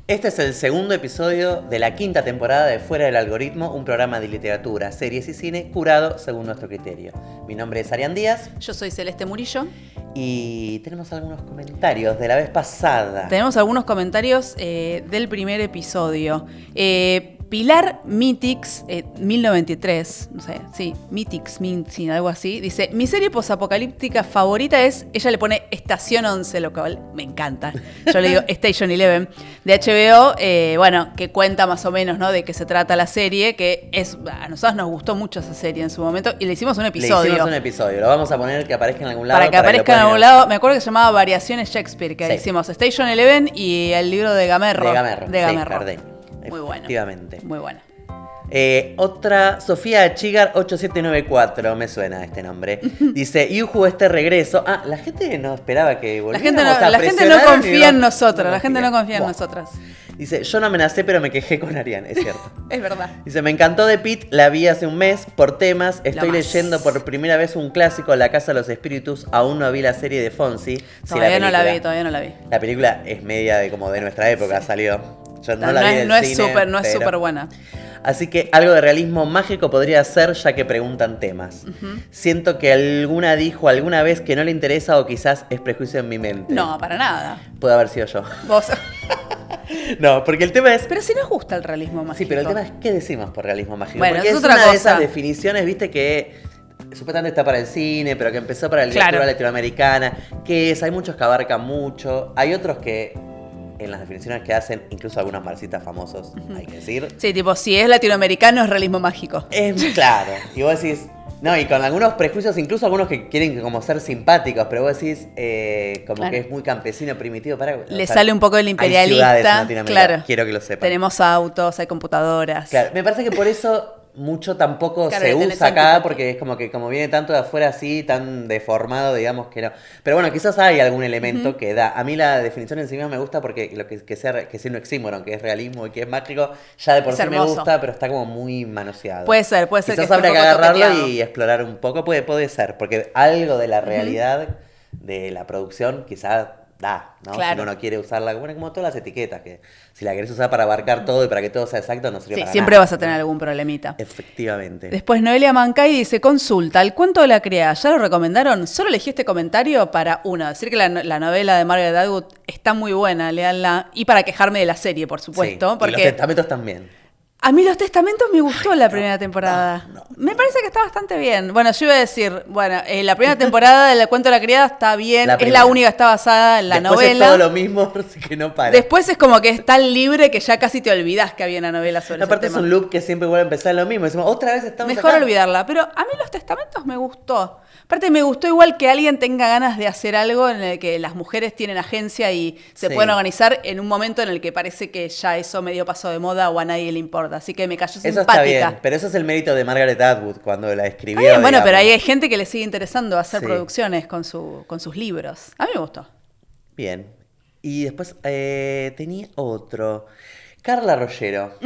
Este es el segundo episodio de la quinta temporada de Fuera del Algoritmo, un programa de literatura, series y cine curado según nuestro criterio. Mi nombre es Arián Díaz. Yo soy Celeste Murillo. Y tenemos algunos comentarios de la vez pasada. Tenemos algunos comentarios del primer episodio. Pilar Mitix, 1093, no sé, sí, Mitix, algo así, dice, mi serie posapocalíptica favorita es, ella le pone Estación 11, lo cual me encanta. Yo le digo Station 11, de HBO, bueno, que cuenta más o menos, ¿no?, de qué se trata la serie, que es, a nosotros nos gustó mucho esa serie en su momento, y le hicimos un episodio. Le hicimos un episodio, lo vamos a poner que aparezca en algún lado. Para que aparezca en algún lado, me acuerdo que se llamaba Variaciones Shakespeare, que hicimos Station 11 y el libro de Gamerro. De Gamerro. Sí, muy bueno. Efectivamente. Muy buena. Otra, Sofía Chigar 8794, me suena este nombre. Dice, Yuhu, este regreso. Ah, la gente no esperaba que volviéramos la gente no confía en nosotros. La gente no confía en nosotras. Dice, yo no amenacé, pero me quejé con Arián, es cierto. Es verdad. Dice, me encantó de Pete, la vi hace un mes por temas. Estoy leyendo por primera vez un clásico, La Casa de los Espíritus. Aún no vi la serie de Fonsi. Todavía no la vi. La película es media de como de nuestra época, salió. Yo no la vi en no el es cine, no es súper buena. Así que algo de realismo mágico podría ser, ya que preguntan temas. Uh-huh. Siento que alguna dijo alguna vez que no le interesa o quizás es prejuicio en mi mente. No, para nada. Puede haber sido yo. Vos. No, porque el tema es... Pero si nos gusta el realismo mágico. Sí, pero el tema es ¿qué decimos por realismo mágico? Bueno, porque es otra una cosa. De esas definiciones, viste, que supuestamente está para el cine, pero que empezó para la literatura latinoamericana, que es, hay muchos que abarcan mucho, hay otros que... En las definiciones que hacen, incluso algunos marxistas famosos, hay que decir. Sí, tipo, si es latinoamericano es realismo mágico. Claro. Y vos decís, no, y con algunos prejuicios, incluso algunos que quieren como ser simpáticos, pero vos decís como que es muy campesino, primitivo. Le sale un poco del imperialista. Hay ciudades en Latinoamérica, claro. Quiero que lo sepan. Tenemos autos, hay computadoras. Claro, me parece que por eso mucho tampoco se usa acá, porque es como que como viene tanto de afuera así, tan deformado, digamos que no. Pero bueno, quizás hay algún elemento que da. A mí la definición en sí misma me gusta porque lo que sea un oxímoron, que es realismo y que es mágico, ya de por sí me gusta, pero está como muy manoseado. Puede ser quizás habría que agarrarlo y explorar un poco, puede ser, porque algo de la realidad de la producción quizás da, ¿no? Claro. Si uno no quiere usarla, bueno, como todas las etiquetas, que si la querés usar para abarcar todo y para que todo sea exacto, no sirve para nada. Siempre vas a tener algún problemita. Efectivamente. Después Noelia Mancay dice, consulta, el cuento de la criada, ¿ya lo recomendaron? Solo elegí este comentario para, decir que la novela de Margaret Atwood está muy buena, léanla, y para quejarme de la serie, por supuesto. Sí, porque y los testamentos también. A mí Los Testamentos me gustó la primera temporada. Me parece que está bastante bien. Bueno, yo iba a decir, la primera temporada del cuento de la criada está bien, es la única que está basada en la novela. Después es todo lo mismo, así que no para. Después es como que es tan libre que ya casi te olvidás que había una novela sobre ese tema. Aparte es un loop que siempre vuelve a empezar lo mismo. Decimos, otra vez estamos Mejor acá. olvidarla. Pero a mí Los Testamentos me gustó. Aparte me gustó igual que alguien tenga ganas de hacer algo en el que las mujeres tienen agencia y se pueden organizar en un momento en el que parece que ya eso medio pasó de moda o a nadie le importa. Así que me cayó simpática. Eso está bien, pero eso es el mérito de Margaret Atwood cuando la escribió. Bueno, pero ahí hay gente que le sigue interesando hacer producciones con sus libros. A mí me gustó. Bien. Y después tenía otro. Carla Rollero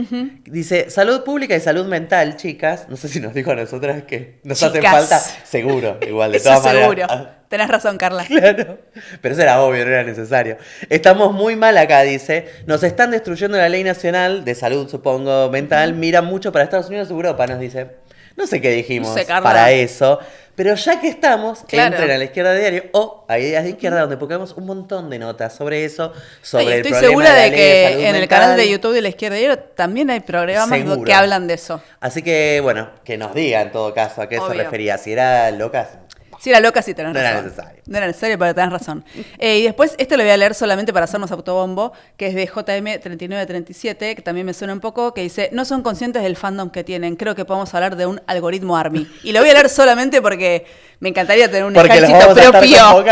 dice, salud pública y salud mental, chicas. No sé si nos dijo a nosotras que nos hacen falta. Seguro, igual, de todas maneras. Seguro. Tenés razón, Carla. Claro. Pero eso era obvio, no era necesario. Estamos muy mal acá, dice. Nos están destruyendo la ley nacional de salud, supongo, mental. Miran mucho para Estados Unidos y Europa, nos dice. No sé qué dijimos para eso. Pero ya que estamos, entren a La Izquierda Diario o a Ideas de Izquierda, donde ponemos un montón de notas sobre eso, sobre el problema estoy segura de que salud en el canal de YouTube de La Izquierda Diario también hay programas que hablan de eso. Así que, bueno, que nos diga en todo caso a qué se refería. Si era locas. Si era loca, sí tenés razón. No era necesario. No era necesario, pero tenés razón. Y después, lo voy a leer solamente para hacernos autobombo, que es de JM3937, que también me suena un poco, que dice, no son conscientes del fandom que tienen, creo que podemos hablar de un algoritmo ARMY. Y lo voy a leer solamente porque me encantaría tener un ejército propio.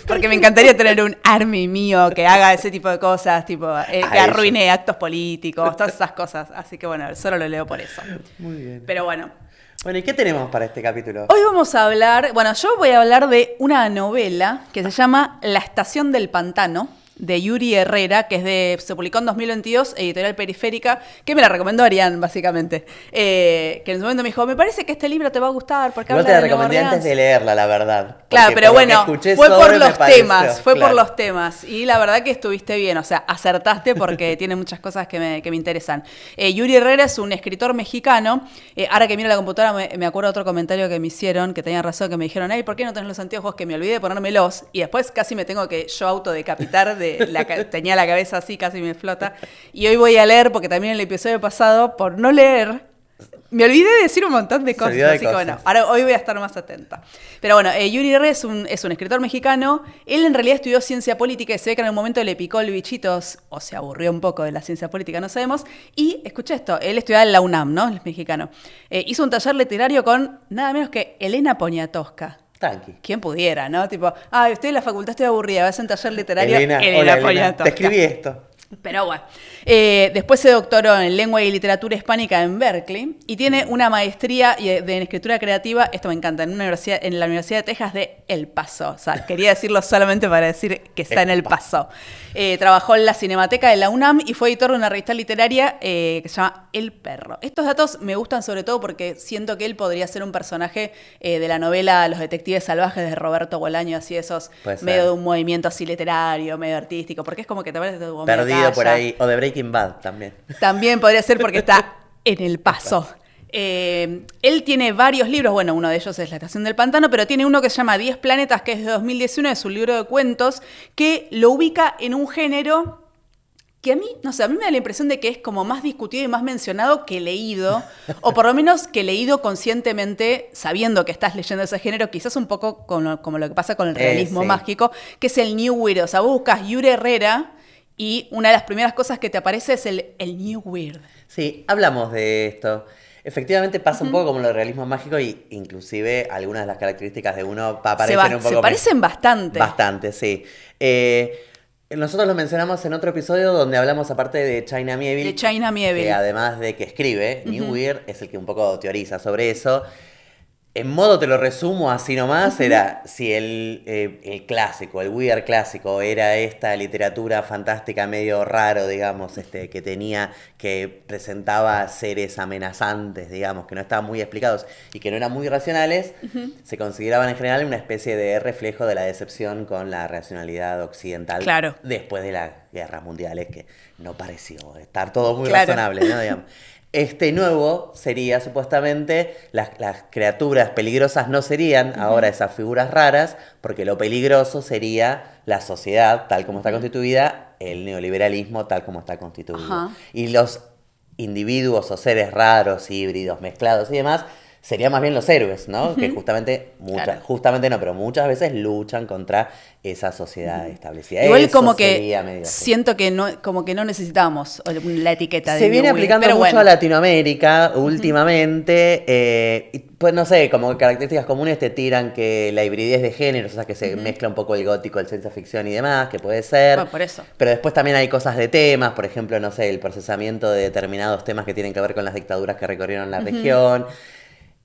Porque me encantaría tener un ARMY mío que haga ese tipo de cosas, tipo que arruine actos políticos, todas esas cosas. Así que bueno, solo lo leo por eso. Muy bien. Pero bueno. Bueno, ¿y qué tenemos para este capítulo? Hoy vamos a hablar, yo voy a hablar de una novela que se llama La Estación del Pantano. de Yuri Herrera, que se publicó en 2022, editorial Periférica, que me la recomendó Arián, básicamente. Que en su momento me dijo, me parece que este libro te va a gustar porque Yo habla te la de Nueva recomendé Orleans. antes de leerla, la verdad. Claro, pero bueno, fue por los temas, claro. por los temas. Y la verdad que estuviste bien, o sea, acertaste porque tiene muchas cosas que me interesan. Yuri Herrera es un escritor mexicano. Ahora que miro la computadora me acuerdo de otro comentario que me hicieron, que tenían razón, que me dijeron, ay, ¿por qué no tenés los anteojos? Que me olvidé de ponérmelos. Y después casi me tengo que yo autodecapitar, tenía la cabeza así, casi me flota. Y hoy voy a leer, porque también el episodio pasado, por no leer, me olvidé de decir un montón de cosas, así que bueno, ahora hoy voy a estar más atenta. Pero bueno, Yuri Herrera es un escritor mexicano. Él en realidad estudió ciencia política y se ve que en algún momento le picó el bichito o se aburrió un poco de la ciencia política, no sabemos. Y escucha esto, él estudiaba en la UNAM, ¿no? Él es mexicano. Hizo un taller literario con nada menos que Elena Poniatowska. Tranqui. ¿Quién pudiera, no? Tipo, estoy en la facultad, estoy aburrida, vas a un taller literario. Elena Poniatowska. Te escribí esto. Pero bueno, después se doctoró en Lengua y Literatura Hispánica en Berkeley y tiene una maestría en Escritura Creativa, esto me encanta, en la Universidad de Texas de El Paso. O sea, quería decirlo solamente para decir que está en El Paso. Trabajó en la Cinemateca de la UNAM y fue editor de una revista literaria que se llama El Perro. Estos datos me gustan sobre todo porque siento que él podría ser un personaje de la novela Los Detectives Salvajes de Roberto Bolaño, así esos medio de un movimiento así literario, medio artístico, porque es como que te parece todo perdido por ahí, o de Breaking Bad también. También podría ser porque está en El Paso. Él tiene varios libros, bueno, uno de ellos es La Estación del Pantano, pero tiene uno que se llama 10 Planetas, que es de 2019, es un libro de cuentos, que lo ubica en un género que a mí, no sé, a mí me da la impresión de que es como más discutido y más mencionado que leído, o por lo menos que leído conscientemente, sabiendo que estás leyendo ese género, quizás un poco como lo que pasa con el realismo mágico, que es el New Weird. O sea, vos buscas Yuri Herrera y una de las primeras cosas que te aparece es el New Weird. Sí, hablamos de esto. Efectivamente pasa un poco como lo del realismo mágico y inclusive algunas de las características de uno aparecen un poco. Se parecen bastante. Bastante, sí. Nosotros lo mencionamos en otro episodio donde hablamos aparte de China Miéville. De China Miéville. Que además de que escribe, New Weird es el que un poco teoriza sobre eso. En modo te lo resumo así nomás, era si el clásico, el weird clásico, era esta literatura fantástica medio raro, digamos, que presentaba seres amenazantes, digamos, que no estaban muy explicados y que no eran muy racionales, se consideraban en general una especie de reflejo de la decepción con la racionalidad occidental. Claro. Después de las guerras mundiales, que no pareció estar todo muy razonable, ¿no? Digamos. Este nuevo sería supuestamente, las criaturas peligrosas no serían ahora esas figuras raras, porque lo peligroso sería la sociedad tal como está constituida, el neoliberalismo tal como está constituido. Y los individuos o seres raros, híbridos, mezclados y demás, serían más bien los héroes, ¿no? Que justamente no, pero muchas veces luchan contra esa sociedad establecida. Igual eso como que siento así. que no necesitamos la etiqueta de se viene aplicando mucho bueno. a Latinoamérica últimamente. Pues no sé, como características comunes te tiran que la hibridez de géneros, o sea que se mezcla un poco el gótico, el ciencia ficción y demás, que puede ser. Bueno, por eso. Pero después también hay cosas de temas, por ejemplo, no sé, el procesamiento de determinados temas que tienen que ver con las dictaduras que recorrieron la región.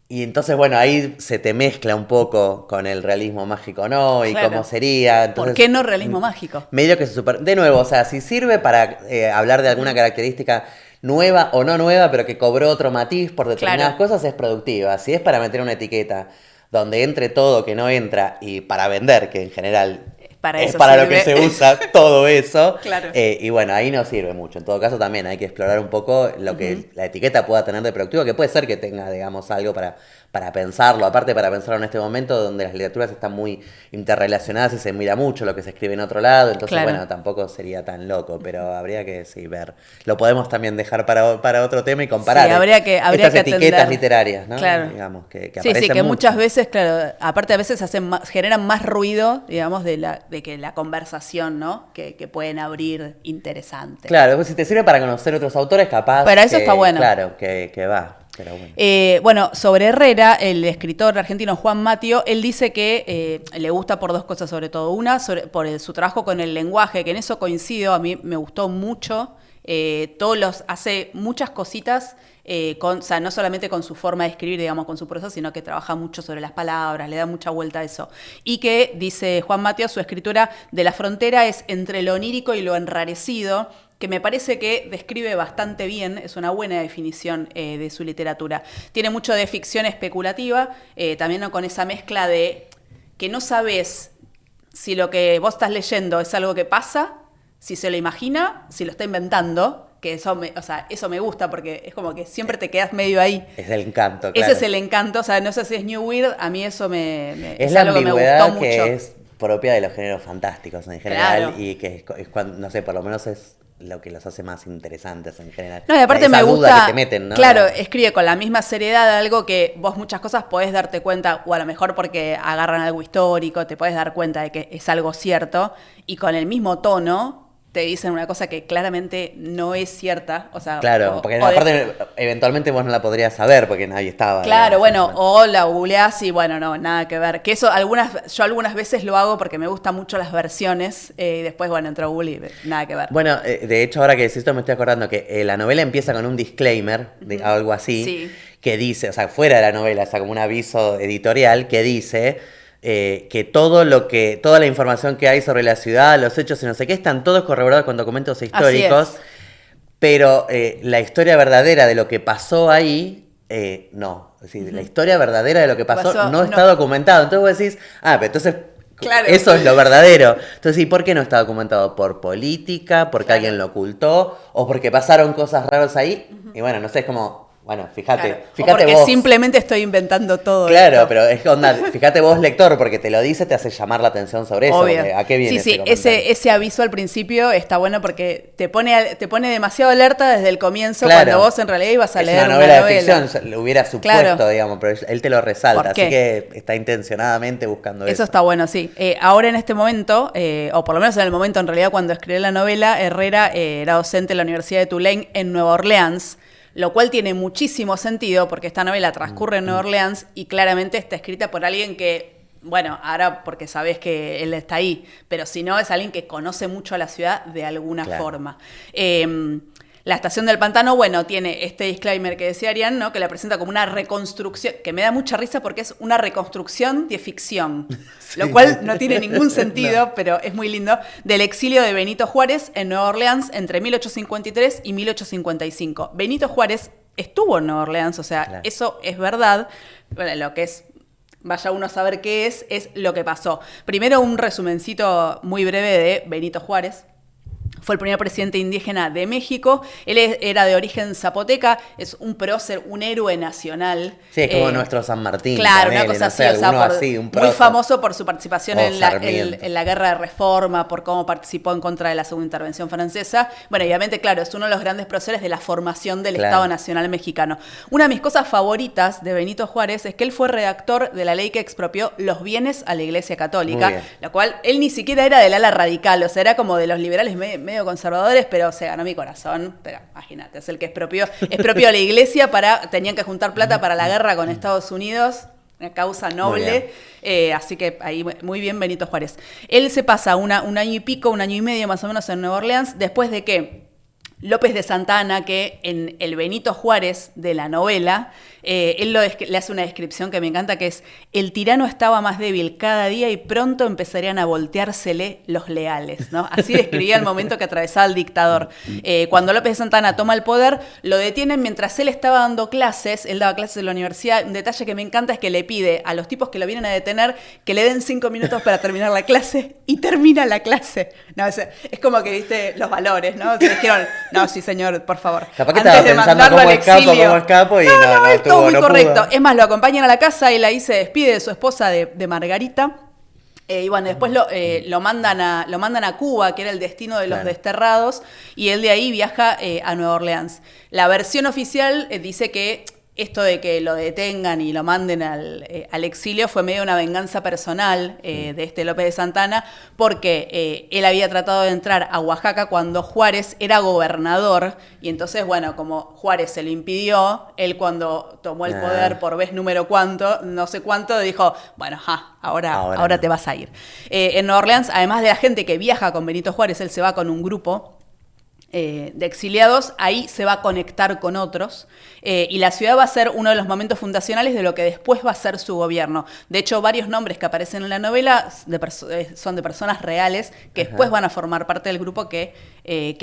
Y entonces, bueno, ahí se te mezcla un poco con el realismo mágico, ¿no? Y cómo sería. Entonces, ¿por qué no realismo mágico? Medio que de nuevo, o sea, si sirve para hablar de alguna característica nueva o no nueva, pero que cobró otro matiz por determinadas cosas, es productiva. Si es para meter una etiqueta donde entre todo que no entra y para vender, que en general es para lo que se usa todo eso. Y bueno, ahí no sirve mucho. En todo caso, también hay que explorar un poco lo que la etiqueta pueda tener de productivo, que puede ser que tenga, digamos, algo para pensarlo. Aparte, para pensarlo en este momento donde las literaturas están muy interrelacionadas y se mira mucho lo que se escribe en otro lado. Entonces, bueno, tampoco sería tan loco, pero habría que ver. Lo podemos también dejar para otro tema y comparar. Sí, habría que etiquetas literarias, ¿no? Claro. Digamos, que sí, que muchas veces, claro, aparte a veces generan más ruido, digamos, de que la conversación, ¿no? Que pueden abrir interesante. Claro, pues si te sirve para conocer otros autores, capaz. Pero eso está bueno. Claro, que va. Pero bueno. Bueno, sobre Herrera, el escritor argentino Juan Matio, él dice que le gusta por dos cosas sobre todo. Una, por su trabajo con el lenguaje, que en eso coincido, a mí me gustó mucho. Hace muchas cositas o sea, no solamente con su forma de escribir, digamos, con su prosa, sino que trabaja mucho sobre las palabras, le da mucha vuelta a eso. Y que, dice Juan Mateo, su escritura de la frontera es entre lo onírico y lo enrarecido, que me parece que describe bastante bien, es una buena definición de su literatura. Tiene mucho de ficción especulativa, también, ¿no?, con esa mezcla de que no sabes si lo que vos estás leyendo es algo que pasa, si se lo imagina, si lo está inventando, que eso me gusta porque es como que siempre te quedas medio ahí. Es el encanto, claro. Ese es el encanto, o sea, no sé si es New Weird, a mí eso es algo que me gustó mucho. Es propia de los géneros fantásticos en general, claro. Y que es cuando, no sé, por lo menos es lo que los hace más interesantes en general. No, y aparte esa me duda gusta, que te meten, ¿no? Claro, escribe con la misma seriedad algo que vos muchas cosas podés darte cuenta, o a lo mejor porque agarran algo histórico, te podés dar cuenta de que es algo cierto, y con el mismo tono te dicen una cosa que claramente no es cierta. O sea, claro, porque aparte eventualmente vos no la podrías saber porque nadie estaba. Claro, bueno, o la googleás y bueno, no, nada que ver. Que eso yo algunas veces lo hago porque me gustan mucho las versiones y después, bueno, entro a Google y nada que ver. Bueno, de hecho, ahora que decís esto me estoy acordando que la novela empieza con un disclaimer, algo así, sí, que dice, o sea, fuera de la novela, o sea, como un aviso editorial que dice... que toda la información que hay sobre la ciudad, los hechos y no sé qué, están todos corroborados con documentos históricos, pero la historia verdadera de lo que pasó ahí, no. Es decir, la historia verdadera de lo que pasó no está documentado. Entonces vos decís, pero entonces... Claro. Eso es lo verdadero. Entonces, ¿y por qué no está documentado? ¿Por política? ¿Porque alguien lo ocultó? ¿O porque pasaron cosas raras ahí? Y bueno, no sé, es como... Bueno, fíjate porque vos. Simplemente estoy inventando todo. Claro, esto. Pero es onda, fíjate vos, lector, porque te lo dice, te hace llamar la atención sobre eso. ¿A qué viene ese aviso al principio está bueno porque te pone demasiado alerta desde el comienzo, cuando vos en realidad ibas a leer una novela de ficción, lo hubiera supuesto, digamos, pero él te lo resalta, así que está intencionadamente buscando eso. Eso está bueno, sí. Ahora en este momento, o por lo menos en el momento en realidad cuando escribí la novela, Herrera era docente en la Universidad de Tulane en Nueva Orleans, lo cual tiene muchísimo sentido porque esta novela transcurre en Nueva Orleans y claramente está escrita por alguien que, bueno, ahora porque sabés que él está ahí, pero si no es alguien que conoce mucho a la ciudad de alguna forma. La estación del pantano, bueno, tiene este disclaimer que decía Arián, ¿no?, que la presenta como una reconstrucción, que me da mucha risa porque es una reconstrucción de ficción, sí, lo cual no tiene ningún sentido, no, pero es muy lindo, del exilio de Benito Juárez en Nueva Orleans entre 1853 y 1855. Benito Juárez estuvo en Nueva Orleans, o sea, eso es verdad, lo que es... Vaya uno a saber qué es lo que pasó. Primero un resumencito muy breve de Benito Juárez. Fue el primer presidente indígena de México. Él era de origen zapoteca, es un prócer, un héroe nacional. Sí, es como nuestro San Martín. Claro, una cosa así, o sea, muy famoso por su participación en la Guerra de Reforma, por cómo participó en contra de la Segunda Intervención Francesa. Bueno, obviamente, claro, es uno de los grandes próceres de la formación del Estado Nacional Mexicano. Una de mis cosas favoritas de Benito Juárez es que él fue redactor de la ley que expropió los bienes a la Iglesia Católica, lo cual él ni siquiera era del ala radical, o sea, era como de los liberales medio conservadores, pero se ganó mi corazón. Pero imagínate, es el que expropió a la iglesia tenían que juntar plata para la guerra con Estados Unidos, una causa noble, así que ahí muy bien Benito Juárez. Él se pasa un año y pico, un año y medio más o menos en Nueva Orleans, después de que López de Santa Anna, que en el Benito Juárez de la novela, él le hace una descripción que me encanta, que es: el tirano estaba más débil cada día y pronto empezarían a volteársele los leales, ¿no? Así describía el momento que atravesaba el dictador. Cuando López de Santa Anna toma el poder, lo detienen mientras él estaba dando clases, él daba clases en la universidad. Un detalle que me encanta es que le pide a los tipos que lo vienen a detener que le den 5 minutos para terminar la clase, y termina la clase. No, es como que, viste, los valores, ¿no? Se dijeron, no, sí, señor, por favor. Capaz que estaba pensando cómo escapo y no todo muy correcto. Es más, lo acompañan a la casa y ahí se despide de su esposa de Margarita. Y bueno, después lo mandan a Cuba, que era el destino de los desterrados, y él de ahí viaja a Nueva Orleans. La versión oficial dice que esto de que lo detengan y lo manden al exilio fue medio una venganza personal de López de Santa Anna, porque él había tratado de entrar a Oaxaca cuando Juárez era gobernador, y entonces, bueno, como Juárez se lo impidió, él cuando tomó el poder por vez número no sé cuánto, dijo, bueno, ahora te vas a ir. En Nueva Orleans, además de la gente que viaja con Benito Juárez, él se va con un grupo de exiliados, ahí se va a conectar con otros y la ciudad va a ser uno de los momentos fundacionales de lo que después va a ser su gobierno. De hecho, varios nombres que aparecen en la novela son de personas reales que después van a formar parte del grupo que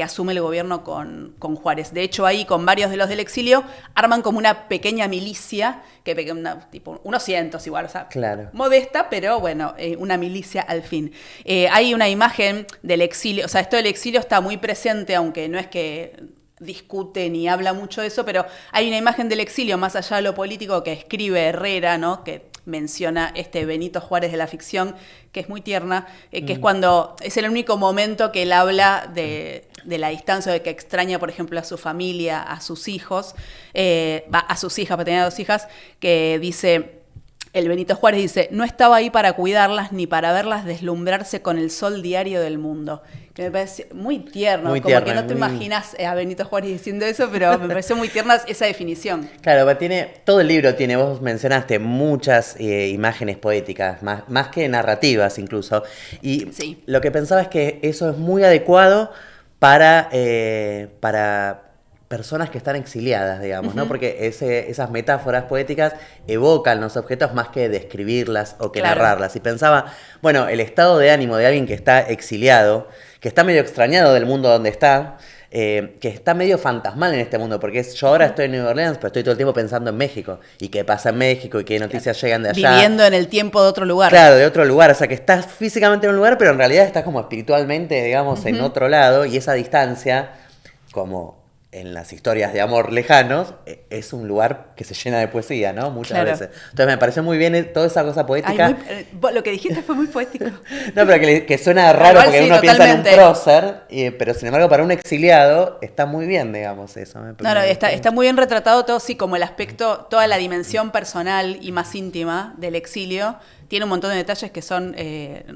asume el gobierno con Juárez. De hecho, ahí con varios de los del exilio arman como una pequeña milicia, tipo unos cientos igual, o sea, claro, modesta, pero bueno, una milicia al fin. Hay una imagen del exilio, o sea, esto del exilio está muy presente, aunque no es que discute ni habla mucho de eso, pero hay una imagen del exilio, más allá de lo político, que escribe Herrera, ¿no? Que menciona Benito Juárez de la ficción, que es muy tierna, que es cuando es el único momento que él habla de la distancia, de que extraña, por ejemplo, a su familia, a sus hijos, a sus hijas, porque tenía 2 hijas, que dice... El Benito Juárez dice, no estaba ahí para cuidarlas ni para verlas deslumbrarse con el sol diario del mundo. Que me parece muy tierno, muy como tierno, que no te imaginas a Benito Juárez diciendo eso, pero me pareció muy tierna esa definición. Claro, todo el libro tiene, vos mencionaste, muchas imágenes poéticas, más que narrativas incluso. Y sí. Lo que pensaba es que eso es muy adecuado para personas que están exiliadas, digamos, ¿no? Porque esas metáforas poéticas evocan los objetos más que describirlas o que narrarlas. Y pensaba, bueno, el estado de ánimo de alguien que está exiliado, que está medio extrañado del mundo donde está, que está medio fantasmal en este mundo, porque yo ahora estoy en Nueva Orleans, pero estoy todo el tiempo pensando en México, y qué pasa en México, y qué noticias llegan de allá. Viviendo en el tiempo de otro lugar. Claro, de otro lugar, o sea que estás físicamente en un lugar, pero en realidad estás como espiritualmente, digamos, en otro lado, y esa distancia, como en las historias de amor lejanos, es un lugar que se llena de poesía, ¿no? Muchas veces. Entonces me pareció muy bien toda esa cosa poética. Lo que dijiste fue muy poético. No, pero que suena raro igual, porque uno piensa en un prócer, pero sin embargo para un exiliado está muy bien, digamos, eso. Está muy bien retratado todo, sí, como el aspecto, toda la dimensión personal y más íntima del exilio. Tiene un montón de detalles que son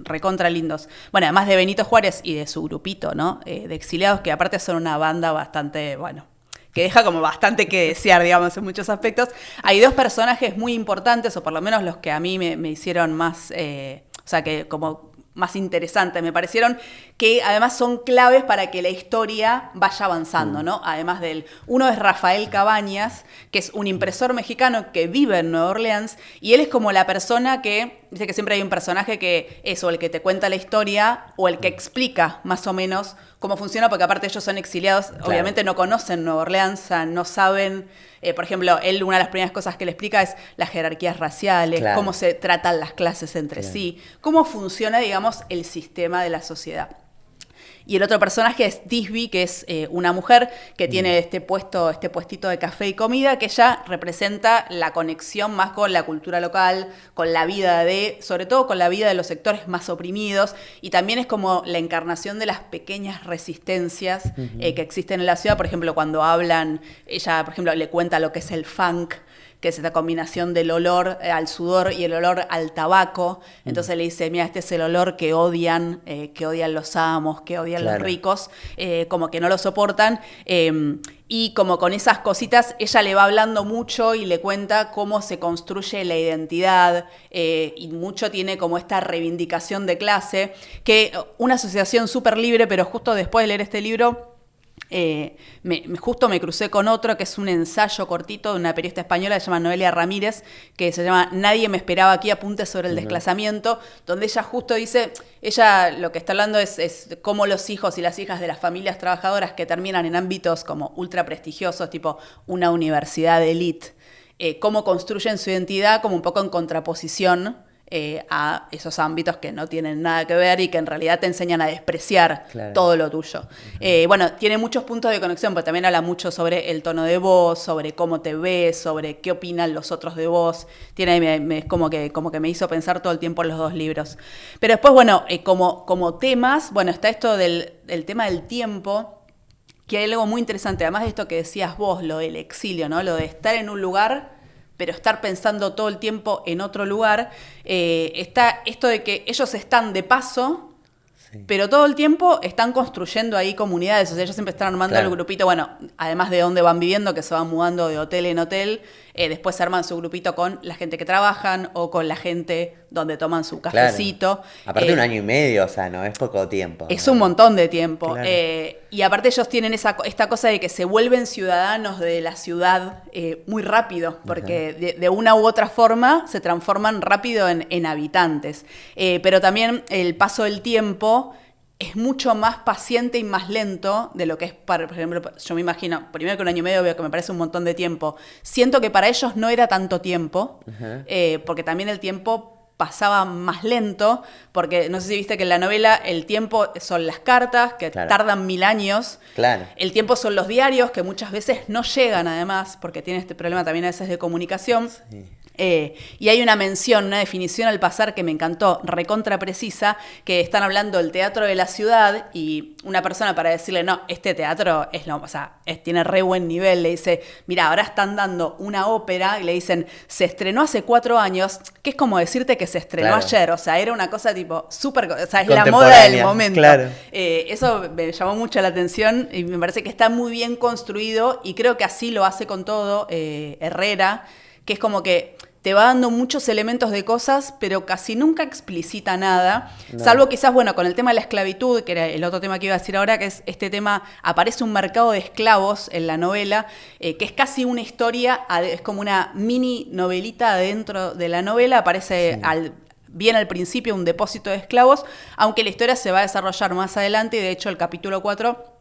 recontra lindos. Bueno, además de Benito Juárez y de su grupito, ¿no? De exiliados, que aparte son una banda bastante, bueno, que deja como bastante que desear, digamos, en muchos aspectos. Hay 2 personajes muy importantes, o por lo menos los que a mí me hicieron más, o sea, que como más interesantes, me parecieron, que además son claves para que la historia vaya avanzando, ¿no? Además uno es Rafael Cabañas, que es un impresor mexicano que vive en Nueva Orleans, y él es como la persona que, dice que siempre hay un personaje que es o el que te cuenta la historia, o el que explica más o menos cómo funciona, porque aparte ellos son exiliados, claro. Obviamente no conocen Nueva Orleans, o sea, no saben, por ejemplo, él una de las primeras cosas que le explica es las jerarquías raciales, claro. Cómo se tratan las clases entre sí, cómo funciona, digamos, el sistema de la sociedad. Y el otro personaje es Tisby, que es una mujer que tiene este puestito de café y comida, que ella representa la conexión más con la cultura local, con la vida sobre todo con la vida de los sectores más oprimidos, y también es como la encarnación de las pequeñas resistencias que existen en la ciudad. Por ejemplo, cuando hablan, ella, por ejemplo, le cuenta lo que es el funk, que es esta combinación del olor al sudor y el olor al tabaco. Entonces le dice, mira, este es el olor que odian los amos, que odian los ricos, como que no lo soportan. Y como con esas cositas, ella le va hablando mucho y le cuenta cómo se construye la identidad, y mucho tiene como esta reivindicación de clase, que una asociación súper libre, pero justo después de leer este libro, justo me crucé con otro que es un ensayo cortito de una periodista española que se llama Noelia Ramírez, que se llama Nadie me esperaba aquí, apuntes sobre el desplazamiento, donde ella justo dice, lo que está hablando es cómo los hijos y las hijas de las familias trabajadoras que terminan en ámbitos como ultra prestigiosos, tipo una universidad de élite, cómo construyen su identidad como un poco en contraposición a esos ámbitos que no tienen nada que ver y que en realidad te enseñan a despreciar todo lo tuyo. Bueno, tiene muchos puntos de conexión, pero también habla mucho sobre el tono de voz, sobre cómo te ves, sobre qué opinan los otros de vos. Es como que me hizo pensar todo el tiempo en los 2 libros. Pero después, bueno, como temas, bueno, está esto del tema del tiempo, que hay algo muy interesante, además de esto que decías vos, lo del exilio, ¿no? Lo de estar en un lugar pero estar pensando todo el tiempo en otro lugar. Está esto de que ellos están de paso, pero todo el tiempo están construyendo ahí comunidades. O sea, ellos siempre están armando el grupito, bueno, además de dónde van viviendo, que se van mudando de hotel en hotel, después se arman su grupito con la gente que trabajan o con la gente donde toman su cafecito. Claro. Aparte un año y medio, o sea, no es poco tiempo. Es un montón de tiempo. Claro. Y aparte ellos tienen esta cosa de que se vuelven ciudadanos de la ciudad muy rápido, porque de una u otra forma se transforman rápido en habitantes. Pero también el paso del tiempo es mucho más paciente y más lento de lo que es, por ejemplo, yo me imagino, primero que un año y medio veo que me parece un montón de tiempo. Siento que para ellos no era tanto tiempo, porque también el tiempo pasaba más lento, porque no sé si viste que en la novela el tiempo son las cartas, que tardan 1000 años. Claro. El tiempo son los diarios, que muchas veces no llegan además, porque tienen este problema también a veces de comunicación. Sí. Y hay una mención, una definición al pasar que me encantó, recontra precisa, que están hablando del teatro de la ciudad y una persona para decirle, no, este teatro tiene re buen nivel, le dice, mira, ahora están dando una ópera y le dicen, se estrenó hace 4 años, que es como decirte que se estrenó ayer, o sea, era una cosa tipo súper, o sea, es la moda del momento. Claro. Eso me llamó mucho la atención y me parece que está muy bien construido y creo que así lo hace con todo Herrera, que es como que te va dando muchos elementos de cosas, pero casi nunca explicita nada, salvo quizás, bueno, con el tema de la esclavitud, que era el otro tema que iba a decir ahora, que es este tema, aparece un mercado de esclavos en la novela, que es casi una historia, es como una mini novelita dentro de la novela, aparece bien al principio un depósito de esclavos, aunque la historia se va a desarrollar más adelante, y de hecho el capítulo 4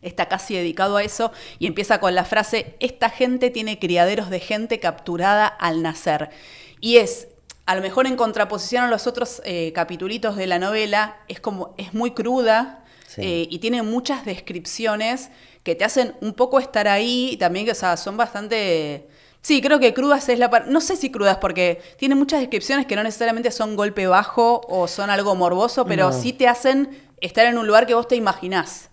está casi dedicado a eso y empieza con la frase, esta gente tiene criaderos de gente capturada al nacer. Y es, a lo mejor en contraposición a los otros capitulitos de la novela, es muy cruda y tiene muchas descripciones que te hacen un poco estar ahí y también que, o sea, son bastante... Sí, creo que crudas es la parte... No sé si crudas, porque tiene muchas descripciones que no necesariamente son golpe bajo o son algo morboso, pero sí te hacen estar en un lugar que vos te imaginás.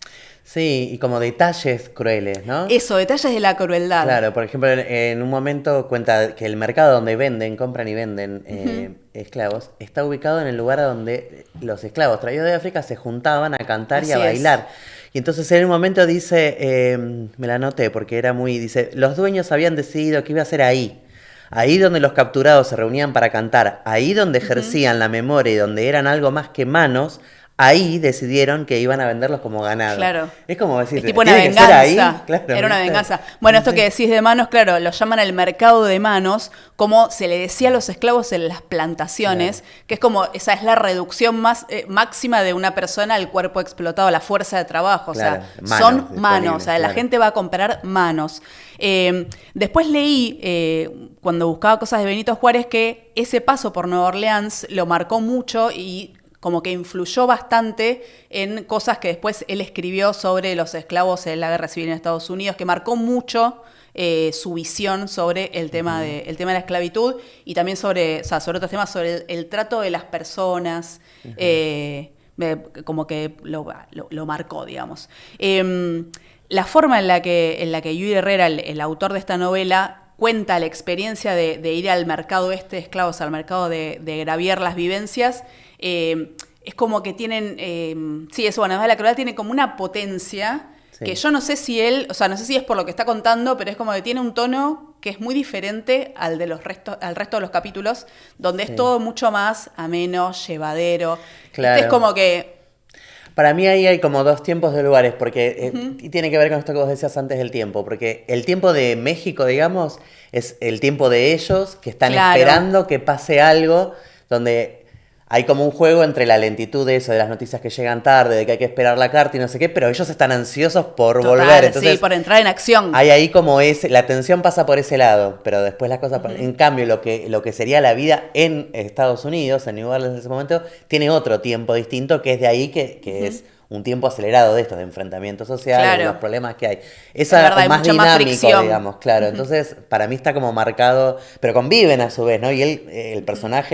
Sí, y como detalles crueles, ¿no? Eso, detalles de la crueldad. Claro, por ejemplo, en un momento cuenta que el mercado donde compran y venden esclavos, está ubicado en el lugar donde los esclavos traídos de África se juntaban a cantar y a bailar. Y entonces en un momento dice, me la anoté porque era dice, los dueños habían decidido que iba a ser ahí. Ahí donde los capturados se reunían para cantar, ahí donde ejercían la memoria y donde eran algo más que manos, ahí decidieron que iban a venderlos como ganado. Claro. Es como decir, es tipo una venganza. Ahí? Claro, era una venganza. Bueno, esto que decís de manos, claro, lo llaman el mercado de manos, como se le decía a los esclavos en las plantaciones, que es como, esa es la reducción máxima de una persona al cuerpo explotado, a la fuerza de trabajo. O sea, son manos, o sea, la gente va a comprar manos. Después leí, cuando buscaba cosas de Benito Juárez, que ese paso por Nueva Orleans lo marcó mucho y como que influyó bastante en cosas que después él escribió sobre los esclavos en la Guerra Civil en Estados Unidos, que marcó mucho su visión sobre el tema de la esclavitud y también sobre otros temas, sobre el trato de las personas, como que lo marcó, digamos. La forma en la que Yuri Herrera, el autor de esta novela, cuenta la experiencia de ir al mercado de esclavos, al mercado de graviar las vivencias, es como que tienen, además la crueldad tiene como una potencia que yo no sé si no sé si es por lo que está contando, pero es como que tiene un tono que es muy diferente al al resto de los capítulos, donde es todo mucho más ameno, llevadero. Claro. Este es como que... Para mí ahí hay como dos tiempos de lugares, porque y tiene que ver con esto que vos decías antes del tiempo, porque el tiempo de México, digamos, es el tiempo de ellos, que están esperando que pase algo, donde hay como un juego entre la lentitud de eso, de las noticias que llegan tarde, de que hay que esperar la carta y no sé qué, pero ellos están ansiosos por volver. Entonces, sí, por entrar en acción. Hay ahí como la tensión pasa por ese lado, pero después las cosas... En cambio, lo que sería la vida en Estados Unidos, en New Orleans en ese momento, tiene otro tiempo distinto, que es de ahí que es un tiempo acelerado de estos, de enfrentamiento social, de los problemas que hay. Esa verdad, es más dinámico, digamos, claro. Entonces, para mí está como marcado, pero conviven a su vez, ¿no? Y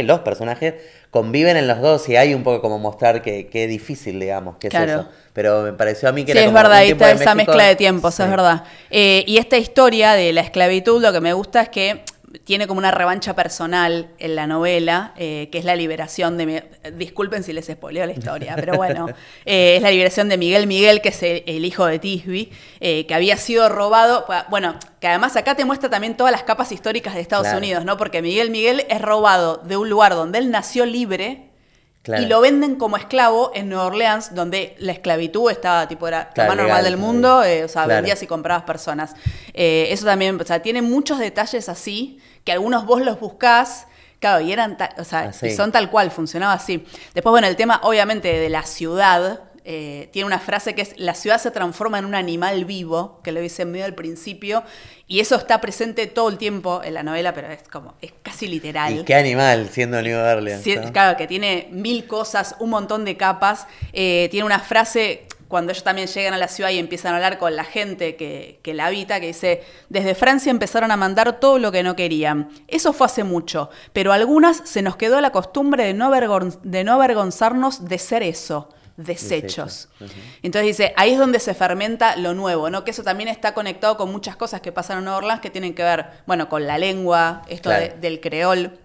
los personajes conviven en los dos y hay un poco como mostrar que es difícil, digamos, que es eso. Pero me pareció a mí que era como verdad, un tiempo de México. Esa mezcla de tiempos, es verdad. Y esta historia de la esclavitud, lo que me gusta es que tiene como una revancha personal en la novela, que es la liberación de... Disculpen si les spoileo la historia, pero bueno, es la liberación de Miguel Miguel, que es el hijo de Tisby, que había sido robado... Bueno, que además acá te muestra también todas las capas históricas de Estados Unidos, ¿no? Porque Miguel Miguel es robado de un lugar donde él nació libre... Claro. Y lo venden como esclavo en Nueva Orleans, donde la esclavitud estaba, tipo, era lo más normal del mundo, o sea, vendías y comprabas personas. Eso también, o sea, tiene muchos detalles así, que algunos vos los buscás, claro, y eran, y son tal cual, funcionaba así. Después, bueno, el tema, obviamente, de la ciudad, tiene una frase que es, la ciudad se transforma en un animal vivo, que lo dice medio al principio, y eso está presente todo el tiempo en la novela, pero es casi literal. ¿Y qué animal siendo New Orleans? Sí, ¿no? Claro, que tiene 1000 cosas, un montón de capas. Tiene una frase, cuando ellos también llegan a la ciudad y empiezan a hablar con la gente que la habita, que dice, desde Francia empezaron a mandar todo lo que no querían. Eso fue hace mucho, pero a algunas se nos quedó la costumbre de no avergonzarnos de ser eso. Desechos. Entonces dice, ahí es donde se fermenta lo nuevo, ¿no? Que eso también está conectado con muchas cosas que pasan en Nueva Orleans que tienen que ver, bueno, con la lengua, esto del creol,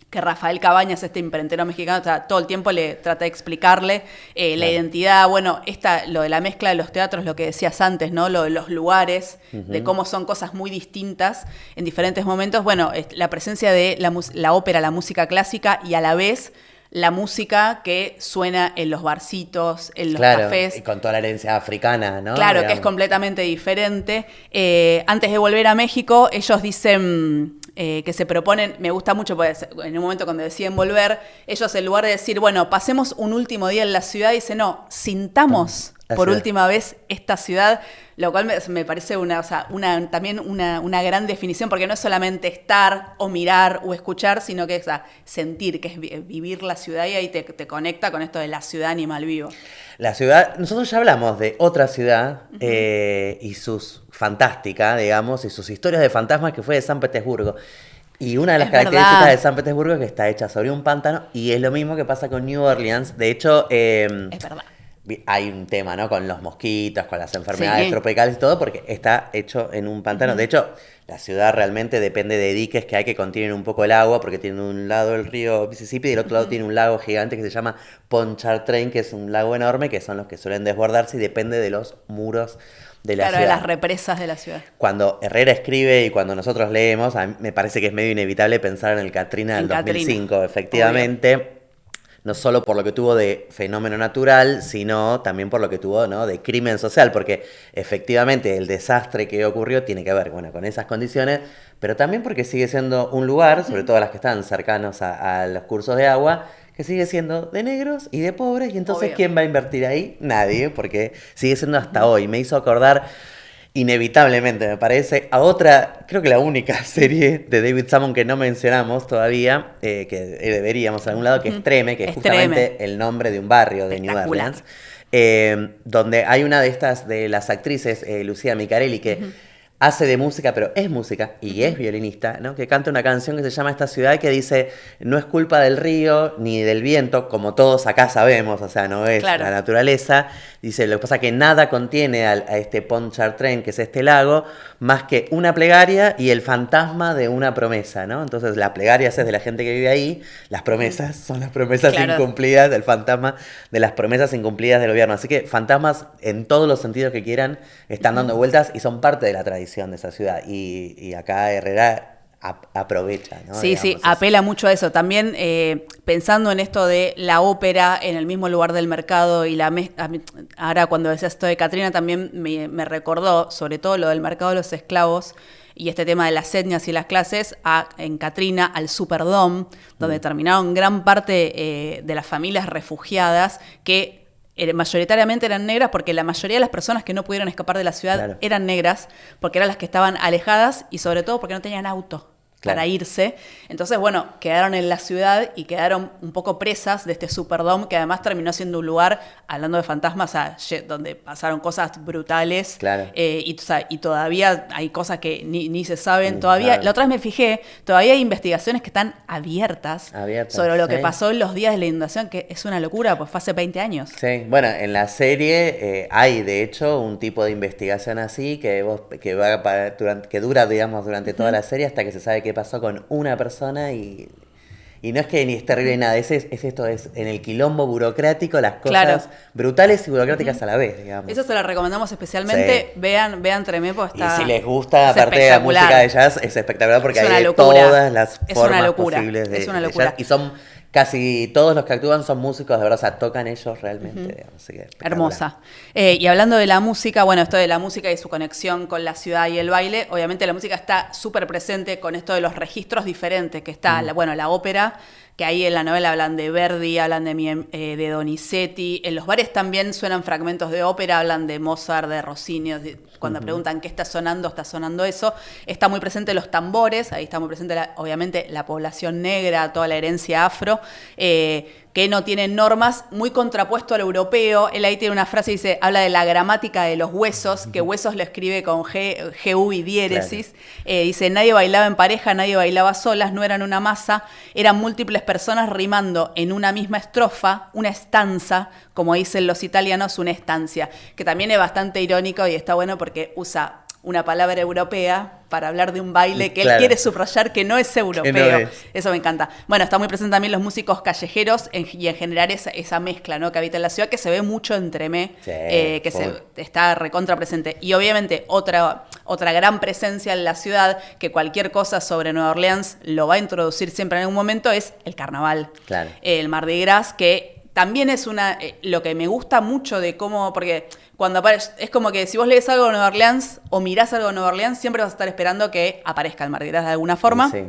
que Rafael Cabañas, este imprentero mexicano, o sea, todo el tiempo le trata de explicarle la identidad, bueno, lo de la mezcla de los teatros, lo que decías antes, ¿no? Lo de los lugares, de cómo son cosas muy distintas en diferentes momentos. Bueno, la presencia de la ópera, la música clásica y a la vez la música que suena en los barcitos, en los cafés. Y con toda la herencia africana, ¿no? Claro, digamos. Que es completamente diferente. Antes de volver a México, ellos dicen que se proponen, me gusta mucho, porque en un momento cuando deciden volver, ellos en lugar de decir, bueno, pasemos un último día en la ciudad, dicen, no, sintamos por última vez esta ciudad, lo cual me parece también una gran definición, porque no es solamente estar o mirar o escuchar, sino que es sentir, que es vivir la ciudad, y ahí te conecta con esto de la ciudad animal vivo. La ciudad, nosotros ya hablamos de otra ciudad y sus fantástica, digamos, y sus historias de fantasmas, que fue de San Petersburgo. Y una de las características de San Petersburgo es que está hecha sobre un pántano, y es lo mismo que pasa con New Orleans. De hecho, es verdad. Hay un tema, ¿no? Con los mosquitos, con las enfermedades tropicales y todo, porque está hecho en un pantano. De hecho, la ciudad realmente depende de diques que hay que contienen un poco el agua, porque tiene un lado el río Mississippi y del otro lado tiene un lago gigante que se llama Pontchartrain, que es un lago enorme, que son los que suelen desbordarse, y depende de los muros de la ciudad. De las represas de la ciudad. Cuando Herrera escribe y cuando nosotros leemos, a mí me parece que es medio inevitable pensar en el Katrina del 2005, efectivamente. Obvio. No solo por lo que tuvo de fenómeno natural, sino también por lo que tuvo, ¿no?, de crimen social, porque efectivamente el desastre que ocurrió tiene que ver, bueno, con esas condiciones, pero también porque sigue siendo un lugar, sobre todo las que están cercanos a los cursos de agua, que sigue siendo de negros y de pobres, y entonces obvio. ¿Quién va a invertir ahí? Nadie, porque sigue siendo hasta hoy. Me hizo acordar inevitablemente, me parece, a otra, creo que la única serie de David Salmon que no mencionamos todavía, que deberíamos a algún lado, que es Treme, que es justamente el nombre de un barrio de New Orleans, donde hay una de las actrices, Lucía Micarelli, que hace de música, pero es música y es violinista, ¿no? Que canta una canción que se llama Esta ciudad, que dice, no es culpa del río ni del viento, como todos acá sabemos, o sea, no es la naturaleza. Dice, lo que pasa es que nada contiene a este Pontchartrain, que es este lago, más que una plegaria y el fantasma de una promesa, ¿no? Entonces, la plegaria es de la gente que vive ahí, las promesas son las promesas incumplidas, del fantasma de las promesas incumplidas del gobierno. Así que fantasmas, en todos los sentidos que quieran, están dando vueltas y son parte de la tradición de esa ciudad, y acá Herrera aprovecha, ¿no? Sí, apela mucho a eso. También pensando en esto de la ópera en el mismo lugar del mercado, y ahora cuando decías esto de Katrina también me recordó, sobre todo lo del mercado de los esclavos y este tema de las etnias y las clases, en Katrina al Superdome, donde terminaron gran parte de las familias refugiadas que mayoritariamente eran negras, porque la mayoría de las personas que no pudieron escapar de la ciudad eran negras, porque eran las que estaban alejadas y sobre todo porque no tenían auto para irse. Entonces, bueno, quedaron en la ciudad y quedaron un poco presas de este Superdome, que además terminó siendo un lugar, hablando de fantasmas, donde pasaron cosas brutales. Y todavía hay cosas que ni se saben. La otra vez me fijé, todavía hay investigaciones que están abiertas sobre lo que pasó en los días de la inundación, que es una locura, pues fue hace 20 años. Sí, bueno, en la serie hay, de hecho, un tipo de investigación así que dura, digamos, durante toda la serie, hasta que se sabe qué qué pasó con una persona y no es que ni es terrible ni nada, es esto, es en el quilombo burocrático las cosas brutales y burocráticas a la vez, digamos. Eso se lo recomendamos especialmente, vean Tremé, porque está. Y si les gusta, aparte de la música de jazz, es espectacular porque hay de todas las formas posibles de jazz. Y son casi todos los que actúan son músicos, de verdad, o sea, tocan ellos realmente. Así que hermosa. Y hablando de la música, bueno, esto de la música y su conexión con la ciudad y el baile, obviamente la música está súper presente con esto de los registros diferentes, que está, la ópera, que ahí en la novela hablan de Verdi, hablan de Donizetti, en los bares también suenan fragmentos de ópera, hablan de Mozart, de Rossini, cuando preguntan qué está sonando eso. Está muy presente los tambores, ahí está muy presente obviamente la población negra, toda la herencia afro, que no tienen normas, muy contrapuesto al europeo. Él ahí tiene una frase, habla de la gramática de los huesos, que huesos lo escribe con G-U y diéresis. Dice, nadie bailaba en pareja, nadie bailaba solas, no eran una masa, eran múltiples personas rimando en una misma estrofa, una estanza, como dicen los italianos, una estancia, que también es bastante irónico y está bueno porque usa una palabra europea para hablar de un baile que él quiere subrayar que no es europeo. No es. Eso me encanta. Bueno, está muy presente también los músicos callejeros y en general esa mezcla, ¿no?, que habita en la ciudad, que se ve mucho en Tremé, está recontra presente. Y obviamente otra gran presencia en la ciudad, que cualquier cosa sobre Nueva Orleans lo va a introducir siempre en algún momento, es el carnaval. Claro. El Mardi Gras, que también es lo que me gusta mucho de cómo, porque cuando aparece, es como que si vos lees algo de Nueva Orleans o mirás algo de Nueva Orleans, siempre vas a estar esperando que aparezca el Mardi Gras de alguna forma. Sí.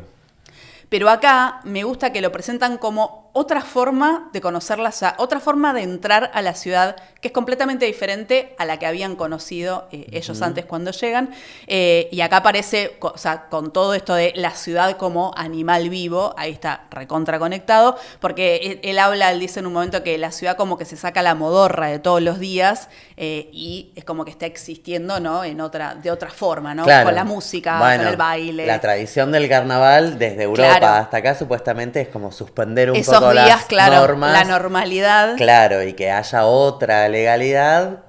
Pero acá me gusta que lo presentan como otra forma de conocerla, o sea, otra forma de entrar a la ciudad que es completamente diferente a la que habían conocido ellos antes cuando llegan. Y acá aparece, o sea, con todo esto de la ciudad como animal vivo, ahí está recontra conectado, porque él dice en un momento que la ciudad como que se saca la modorra de todos los días y es como que está existiendo, ¿no?, de otra forma, ¿no? Claro. Con la música, con el baile. La tradición del carnaval desde Europa hasta acá supuestamente es como suspender un poco días, las normas, la normalidad. Claro, y que haya otra legalidad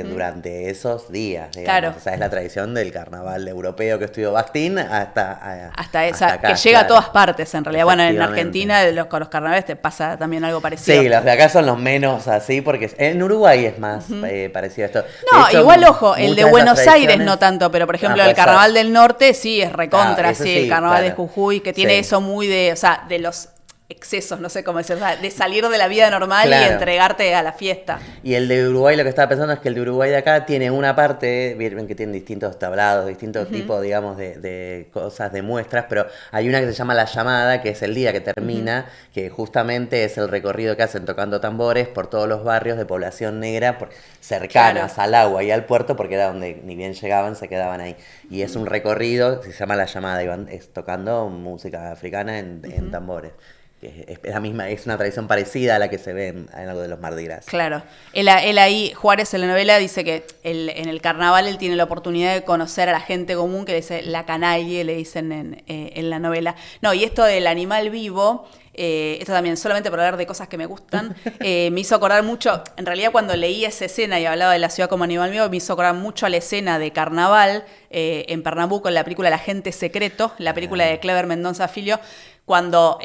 durante esos días, digamos. Claro. O sea, es la tradición del carnaval europeo que estudió Bakhtin hasta acá, que llega a todas partes, en realidad. Bueno, en Argentina con los carnavales te pasa también algo parecido. Sí, los de acá son los menos así, porque en Uruguay es más parecido a esto. No, hecho, igual, ojo, el de Buenos Aires no tanto, pero por ejemplo el carnaval del norte sí es recontra, sí, el carnaval de Jujuy, que tiene eso muy de los excesos, no sé cómo decir, de salir de la vida normal y entregarte a la fiesta. Y el de Uruguay, lo que estaba pensando es que el de Uruguay de acá tiene una parte, ven que tiene distintos tablados, distintos tipos, digamos, de cosas, de muestras, pero hay una que se llama La Llamada, que es el día que termina, que justamente es el recorrido que hacen tocando tambores por todos los barrios de población negra cercanas al agua y al puerto, porque era donde ni bien llegaban, se quedaban ahí. Y es un recorrido, se llama La Llamada, y van tocando música africana en tambores. Es la misma, es una tradición parecida a la que se ve en algo de los Mardi Gras. Claro. Él ahí, Juárez en la novela dice que en el carnaval él tiene la oportunidad de conocer a la gente común, que dice la canaille, le dicen en la novela. No, y esto del animal vivo, esto también, solamente por hablar de cosas que me gustan, me hizo acordar mucho, en realidad cuando leí esa escena y hablaba de la ciudad como animal vivo, me hizo acordar mucho a la escena de carnaval en Pernambuco, en la película El Agente Secreto, la película de Clever Mendoza Filho, cuando,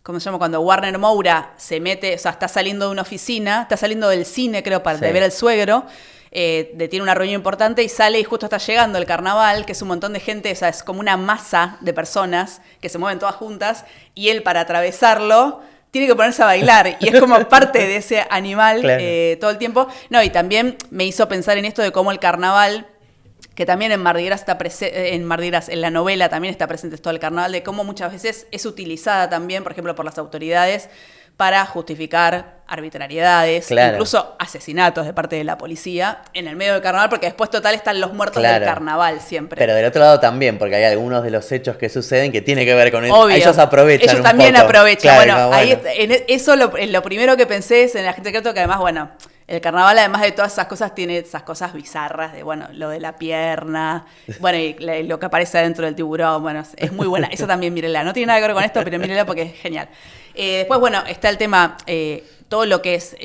¿cómo se llama? Cuando Warner Moura se mete, o sea, está saliendo de una oficina, está saliendo del cine, creo, de ver al suegro, tiene una reunión importante y sale y justo está llegando el carnaval, que es un montón de gente, o sea, es como una masa de personas que se mueven todas juntas, y él, para atravesarlo, tiene que ponerse a bailar, y es como parte de ese animal todo el tiempo. No, y también me hizo pensar en esto de cómo el carnaval, que también en Mardi Gras en la novela también está presente todo el carnaval, de cómo muchas veces es utilizada también, por ejemplo, por las autoridades para justificar arbitrariedades, incluso asesinatos de parte de la policía en el medio del carnaval, porque después total están los muertos del carnaval siempre. Pero del otro lado también, porque hay algunos de los hechos que suceden que tiene que ver con eso. Ellos aprovechan. Ellos también aprovechan. Bueno, ahí, eso lo primero que pensé es en El Agente Secreto, que además, bueno, el carnaval, además de todas esas cosas, tiene esas cosas bizarras de, bueno, lo de la pierna, bueno, y lo que aparece adentro del tiburón, bueno, es muy buena. Eso también mírela. No tiene nada que ver con esto, pero mírela porque es genial. Después, bueno, está el tema, todo lo que es,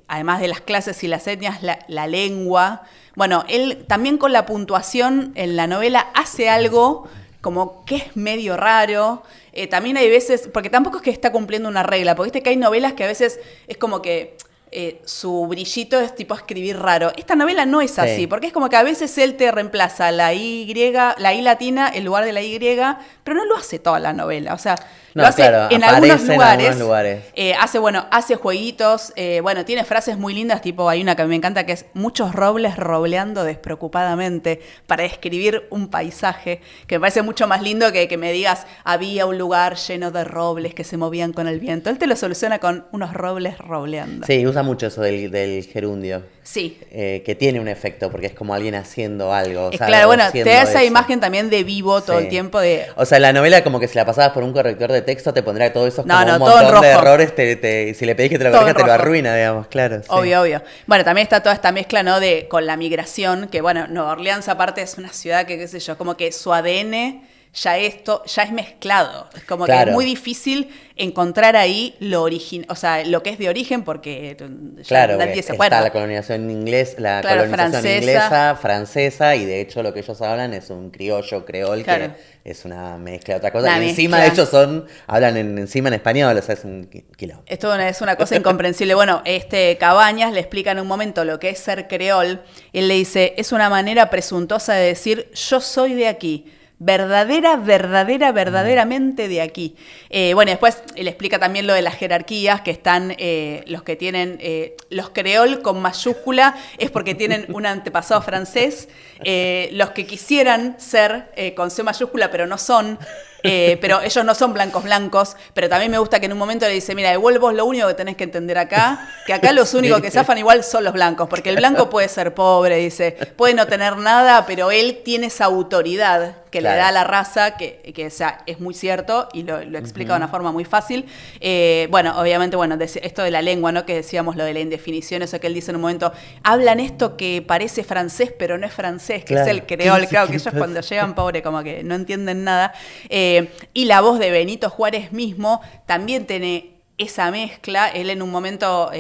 además de las clases y las etnias, la lengua. Bueno, él también con la puntuación en la novela hace algo como que es medio raro. También hay veces, porque tampoco es que está cumpliendo una regla, porque viste que hay novelas que a veces es como que su brillito es tipo escribir raro. Esta novela no es así, porque es como que a veces él te reemplaza la I latina en lugar de la Y, pero no lo hace toda la novela. O sea, lo hace en algunos lugares. Hace jueguitos. Tiene frases muy lindas, tipo, hay una que a mí me encanta que es muchos robles robleando despreocupadamente para describir un paisaje, que me parece mucho más lindo que me digas, había un lugar lleno de robles que se movían con el viento. Él te lo soluciona con unos robles robleando. Sí, usa mucho eso del gerundio. Sí. Que tiene un efecto, porque es como alguien haciendo algo. Claro, te da esa imagen también de vivo todo el tiempo. O sea, la novela como que si la pasabas por un corrector de texto te pondría todo eso como un montón de errores. Si le pedís que te lo corrija, te lo arruina, digamos, claro. Sí. Obvio. Bueno, también está toda esta mezcla, ¿no? Con la migración, que Nueva Orleans aparte es una ciudad que, qué sé yo, como que su ADN ya es mezclado. Es como que es muy difícil encontrar ahí lo que es de origen, porque nadie se acuerda. Está la colonización inglesa, francesa, y de hecho lo que ellos hablan es un criollo, creol, que es una mezcla de otra cosa. Y encima de hecho hablan encima en español, o sea, es un quilombo. Esto es una cosa incomprensible. Bueno, Cabañas le explica en un momento lo que es ser creol. Él le dice, es una manera presuntuosa de decir, yo soy de aquí. Verdaderamente de aquí. Después le explica también lo de las jerarquías, que están los que tienen, los creol con mayúscula, es porque tienen un antepasado francés, los que quisieran ser con C mayúscula, pero no son, pero ellos no son blancos, pero también me gusta que en un momento le dice, mira, igual vos lo único que tenés que entender acá, que acá los únicos que zafan igual son los blancos, porque el blanco puede ser pobre, dice, puede no tener nada, pero él tiene esa autoridad que le da a la raza, que o sea, es muy cierto y lo explica de una forma muy fácil. Obviamente, esto de la lengua, ¿no? Que decíamos lo de la indefinición, eso que él dice en un momento, hablan esto que parece francés, pero no es francés, que es el creol, que ellos cuando llegan, pobre, como que no entienden nada. Y la voz de Benito Juárez mismo también tiene esa mezcla. Él en un momento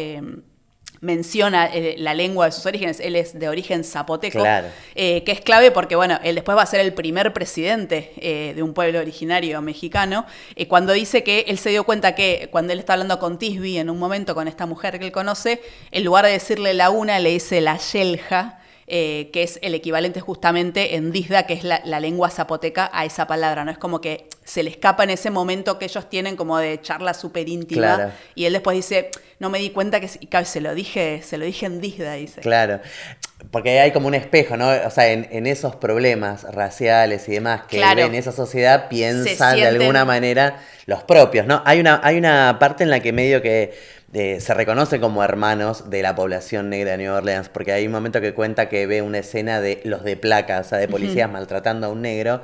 menciona la lengua de sus orígenes. Él es de origen zapoteco, que es clave porque, él después va a ser el primer presidente de un pueblo originario mexicano, cuando dice que él se dio cuenta que cuando él está hablando con Tisby en un momento, con esta mujer que él conoce, en lugar de decirle la una, le dice la yelja, que es el equivalente justamente en Dizda, que es la lengua zapoteca, a esa palabra, ¿no? Es como que se le escapa en ese momento que ellos tienen como de charla súper íntima, y él después dice, no me di cuenta que se lo dije en Dizda, dice. Claro, porque hay como un espejo, ¿no? O sea, en esos problemas raciales y demás que en esa sociedad piensan de alguna manera los propios, ¿no? Hay una parte en la que medio que se reconoce como hermanos de la población negra de Nueva Orleans, porque hay un momento que cuenta que ve una escena de los de placa, o sea, de policías maltratando a un negro,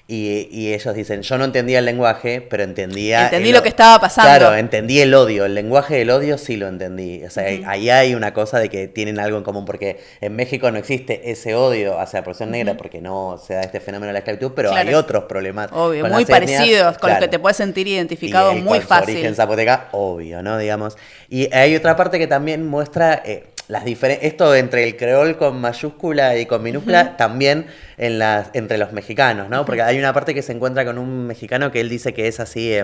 y ellos dicen, yo no entendía el lenguaje, pero entendí lo que estaba pasando. Claro, entendí el odio, el lenguaje del odio sí lo entendí. O sea, ahí hay una cosa de que tienen algo en común, porque en México no existe ese odio hacia la población negra, porque no se da este fenómeno de la esclavitud, pero hay otros problemas. Obvio, muy parecidos, con los que te puedes sentir identificado muy fácil. Su origen zapoteca, obvio, ¿no? Digamos. Y hay otra parte que también muestra las diferencias, esto entre el creol con mayúscula y con minúscula, también entre los mexicanos, ¿no? Porque hay una parte que se encuentra con un mexicano que él dice que es así,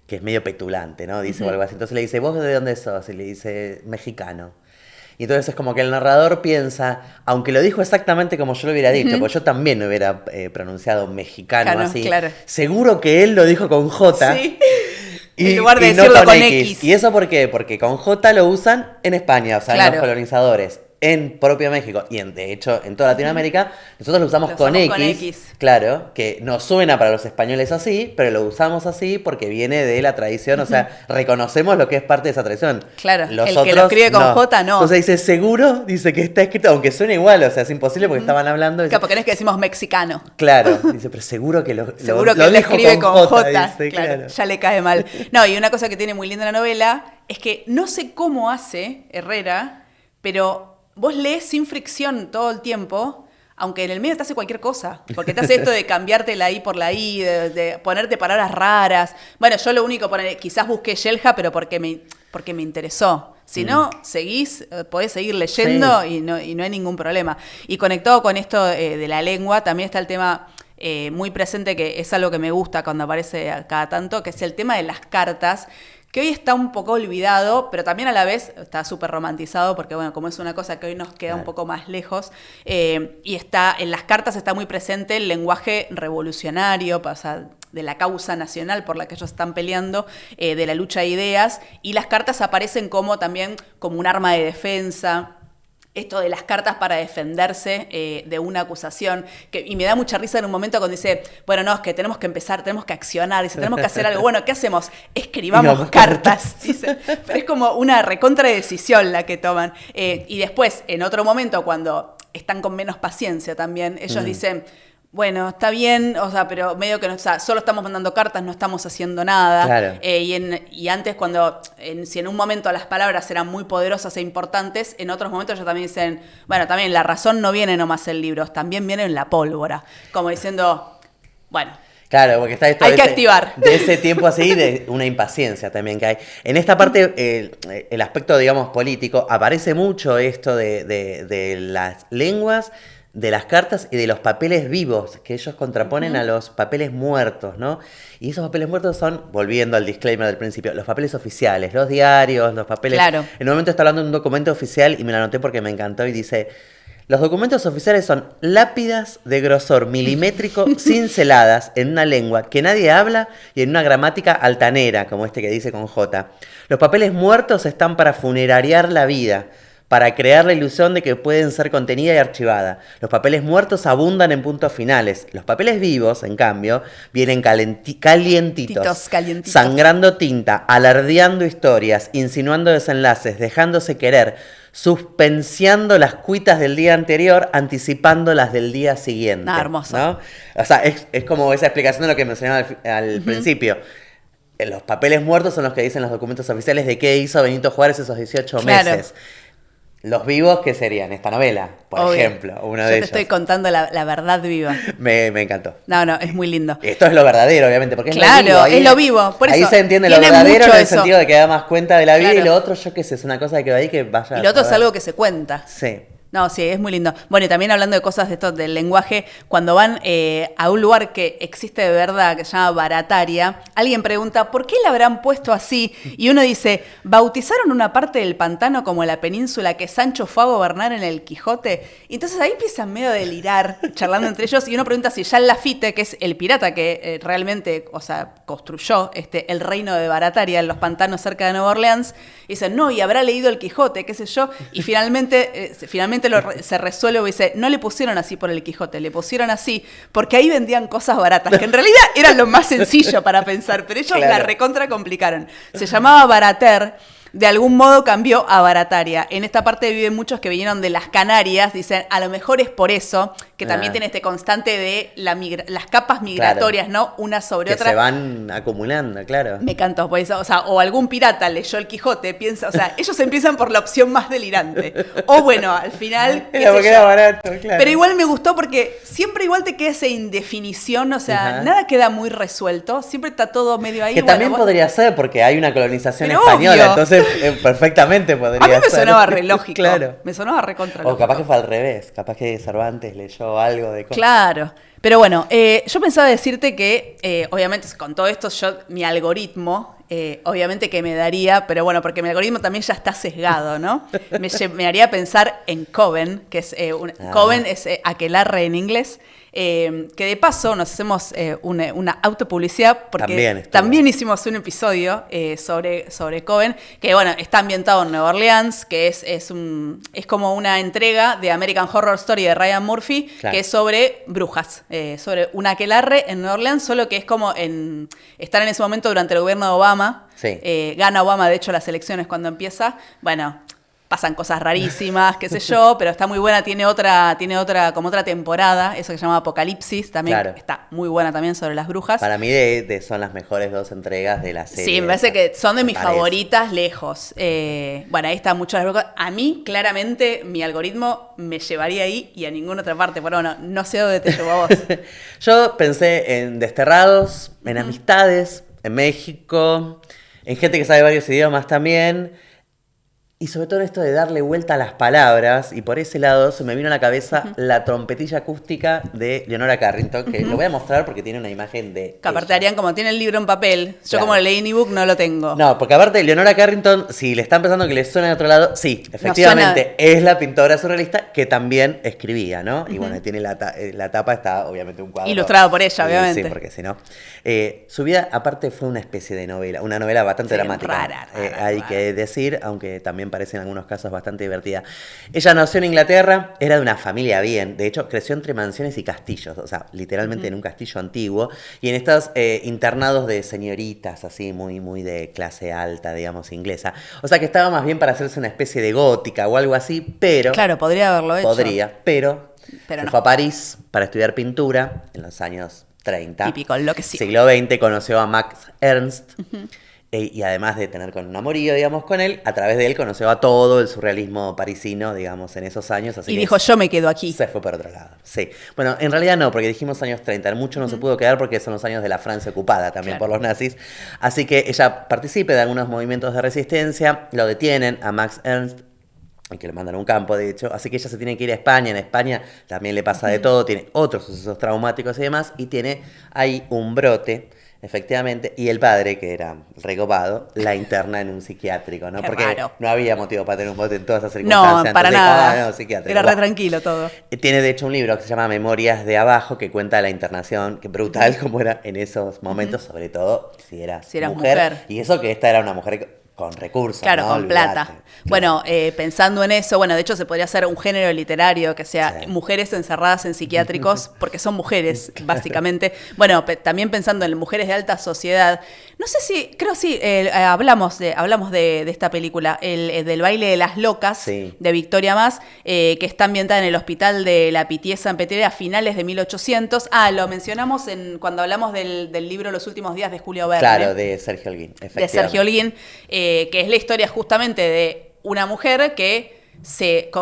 que es medio petulante, ¿no? Dice o algo así. Entonces le dice, ¿vos de dónde sos? Y le dice, mexicano. Y entonces es como que el narrador piensa, aunque lo dijo exactamente como yo lo hubiera dicho, porque yo también lo hubiera pronunciado mexicano así, seguro que él lo dijo con J. Sí. En lugar de decirlo con X. ¿Y eso por qué? Porque con J lo usan en España, o sea, en los colonizadores, en propio México, y de hecho en toda Latinoamérica, nosotros lo usamos con X. Claro, que no suena para los españoles así, pero lo usamos así porque viene de la tradición, o sea, reconocemos lo que es parte de esa tradición. Claro, el que lo escribe con J no. Entonces dice, seguro, dice que está escrito, aunque suene igual, o sea, es imposible porque estaban hablando. Claro, porque no es que decimos mexicano. Claro, dice, pero seguro que lo escribe con J. Dice, claro. Ya le cae mal. No, y una cosa que tiene muy linda la novela es que no sé cómo hace Herrera, pero vos lees sin fricción todo el tiempo, aunque en el medio te hace cualquier cosa. Porque te hace esto de cambiarte la I por la I, de ponerte palabras raras. Bueno, yo lo único, quizás busqué Yelja, pero porque me interesó. Si no, podés seguir leyendo y no hay ningún problema. Y conectado con esto de la lengua, también está el tema muy presente, que es algo que me gusta cuando aparece a cada tanto, que es el tema de las cartas, que hoy está un poco olvidado, pero también a la vez está súper romantizado, porque bueno, como es una cosa que hoy nos queda un poco más lejos, y está en las cartas está muy presente el lenguaje revolucionario, o sea, de la causa nacional por la que ellos están peleando, de la lucha de ideas, y las cartas aparecen como también como un arma de defensa. Esto de las cartas para defenderse de una acusación, y me da mucha risa en un momento cuando dice, bueno, no, es que tenemos que empezar, tenemos que accionar, dice, tenemos que hacer algo. Bueno, ¿qué hacemos? Escribamos cartas, dice. Pero es como una recontradecisión la que toman. Y después, en otro momento, cuando están con menos paciencia también, ellos dicen, bueno, está bien, o sea, pero medio que no, o sea, solo estamos mandando cartas, no estamos haciendo nada. Claro. Y antes cuando, si en un momento las palabras eran muy poderosas e importantes, en otros momentos ellos también dicen, bueno, también la razón no viene nomás en libros, también viene en la pólvora. Como diciendo, bueno. Claro, porque está esto hay que activar. De ese tiempo así, de una impaciencia también que hay. En esta parte, el aspecto, digamos, político, aparece mucho esto de las lenguas, de las cartas y de los papeles vivos, que ellos contraponen a los papeles muertos, ¿no? Y esos papeles muertos son, volviendo al disclaimer del principio, los papeles oficiales, los diarios, los papeles... Claro. En un momento está hablando de un documento oficial y me lo anoté porque me encantó y dice... Los documentos oficiales son lápidas de grosor milimétrico cinceladas en una lengua que nadie habla y en una gramática altanera, como este que dice con J. Los papeles muertos están para funerariar la vida, para crear la ilusión de que pueden ser contenida y archivada. Los papeles muertos abundan en puntos finales. Los papeles vivos, en cambio, vienen calientitos, sangrando tinta, alardeando historias, insinuando desenlaces, dejándose querer, suspensiando las cuitas del día anterior, anticipando las del día siguiente. Hermoso. ¿No? O sea, es como esa explicación de lo que mencionaba al principio. Los papeles muertos son los que dicen los documentos oficiales de qué hizo Benito Juárez esos 18 meses. Los vivos, ¿qué serían? Esta novela, por ejemplo, uno de ellos. Yo te estoy contando la verdad viva. Me encantó. No, es muy lindo. Esto es lo verdadero, obviamente, porque es lo vivo. Claro, es lo vivo. Por ahí eso, se entiende lo verdadero en el sentido de que da más cuenta de la vida y lo otro, yo qué sé, es una cosa que va ahí que vaya. Y lo otro es algo que se cuenta. Sí. No, sí, es muy lindo. Bueno, y también hablando de cosas de esto del lenguaje, cuando van a un lugar que existe de verdad, que se llama Barataria, alguien pregunta, ¿por qué le habrán puesto así? Y uno dice, ¿bautizaron una parte del pantano como la península que Sancho fue a gobernar en el Quijote? Y entonces ahí empiezan medio a delirar, charlando entre ellos, y uno pregunta si Jean Lafitte, que es el pirata que realmente, o sea, construyó el reino de Barataria en los pantanos cerca de Nueva Orleans, dice, no, y habrá leído el Quijote, qué sé yo, y finalmente se resuelve y dice, no le pusieron así por el Quijote, le pusieron así porque ahí vendían cosas baratas, que en realidad era lo más sencillo para pensar, pero ellos la recontra complicaron. Se llamaba Barater, de algún modo cambió a Barataria. En esta parte viven muchos que vinieron de las Canarias, dicen, a lo mejor es por eso, que también tiene este constante de las capas migratorias, ¿no? Una sobre otra. Que se van acumulando, claro. Me encantó, pues, o sea, o algún pirata leyó el Quijote, piensa, o sea, ellos empiezan por la opción más delirante. O bueno, al final, porque era barato, claro. Pero igual me gustó porque siempre igual te queda esa indefinición, o sea, nada queda muy resuelto, siempre está todo medio ahí. Que también podría ser, porque hay una colonización española, obvio. Entonces perfectamente podría ser. A mí me sonaba re lógico. Claro. Me sonaba re contra O capaz que fue al revés. Capaz que Cervantes leyó algo de cosas. Claro. Pero bueno, yo pensaba decirte que, obviamente, con todo esto, mi algoritmo, obviamente que me daría, pero bueno, porque mi algoritmo también ya está sesgado, ¿no? Me haría pensar en Coven, que es Coven es aquelarre en inglés. Que de paso nos hacemos una autopublicidad porque también hicimos un episodio sobre Coven, que bueno, está ambientado en Nueva Orleans, que es como una entrega de American Horror Story de Ryan Murphy, que es sobre brujas, sobre un aquelarre en Nueva Orleans, solo que es como estar en ese momento durante el gobierno de Obama. Gana Obama, de hecho, las elecciones cuando empieza. Bueno, pasan cosas rarísimas, qué sé yo, pero está muy buena, tiene otra temporada, eso que se llama Apocalipsis, también está muy buena también sobre las brujas. Para mí son las mejores 2 entregas de la serie. Sí, me parece que son de mis favoritas lejos. Bueno, ahí están muchas las brujas. A mí, claramente, mi algoritmo me llevaría ahí y a ninguna otra parte, pero bueno, no sé dónde te llevó a vos. Yo pensé en Desterrados, en amistades, en México, en gente que sabe varios idiomas también. Y sobre todo esto de darle vuelta a las palabras, y por ese lado se me vino a la cabeza la trompetilla acústica de Leonora Carrington, que lo voy a mostrar porque tiene una imagen de Que aparte ella. Arián, como tiene el libro en papel, yo Claro. como lo leí en ebook no lo tengo. No, porque aparte Leonora Carrington, si le están pensando que le suena de otro lado, sí, efectivamente, es la pintora surrealista que también escribía, ¿no? Y bueno, tiene la tapa, está obviamente un cuadro. Ilustrado por ella, obviamente. Sí, porque si no. Su vida, aparte, fue una especie de novela, una novela bastante Sí, dramática. rara, Hay rara. que decir, aunque también parece en algunos casos bastante divertida. Ella nació en Inglaterra, era de una familia bien, de hecho creció entre mansiones y castillos, o sea, literalmente en un castillo antiguo, y en estos internados de señoritas, así, muy de clase alta, digamos, inglesa. O sea, que estaba más bien para hacerse una especie de gótica o algo así, pero... Claro, podría haberlo hecho. pero Pero se no. fue a París para estudiar pintura en los años 30. Típico, enloquecido. Siglo XX, conoció a Max Ernst. Y además de tener con un amorío, digamos, con él, a través de él conoció a todo el surrealismo parisino, digamos, en esos años. Así Y que dijo, yo me quedo aquí. se fue por otro lado. Sí. Bueno, en realidad no, porque dijimos años 30. Mucho no se pudo quedar porque son los años de la Francia ocupada también Claro. por los nazis. Así que ella participa de algunos movimientos de resistencia, lo detienen a Max Ernst, y que le mandan a un campo, de hecho. Así que ella se tiene que ir a España. En España también le pasa de todo, tiene otros sucesos traumáticos y demás, y tiene ahí un brote. Efectivamente, y el padre, que era recopado, la interna en un psiquiátrico, ¿no? Qué Porque raro. no había motivo para tener un bote en todas esas circunstancias. No, para entonces, nada. no, psiquiátrico. Era re Bueno. tranquilo todo. Tiene de hecho un libro que se llama Memorias de Abajo, que cuenta la internación, que brutal como era en esos momentos, sobre todo si eras mujer. Y eso que esta era una mujer con recursos, Claro, ¿no? con Olvídate. plata. Claro. Bueno, pensando en eso, bueno, de hecho se podría hacer un género literario que sea Sí. mujeres encerradas en psiquiátricos, porque son mujeres, básicamente. Bueno, también pensando en mujeres de alta sociedad. No sé si, creo sí, hablamos de esta película, del baile de las locas, Sí. de Victoria Mas, que está ambientada en el hospital de la Pitié-Salpêtrière a finales de 1800. Lo mencionamos cuando hablamos del libro Los últimos días de Julio Verne. Claro, de Sergio Holguín, De efectivamente. Sergio Holguín, que es la historia justamente de una mujer que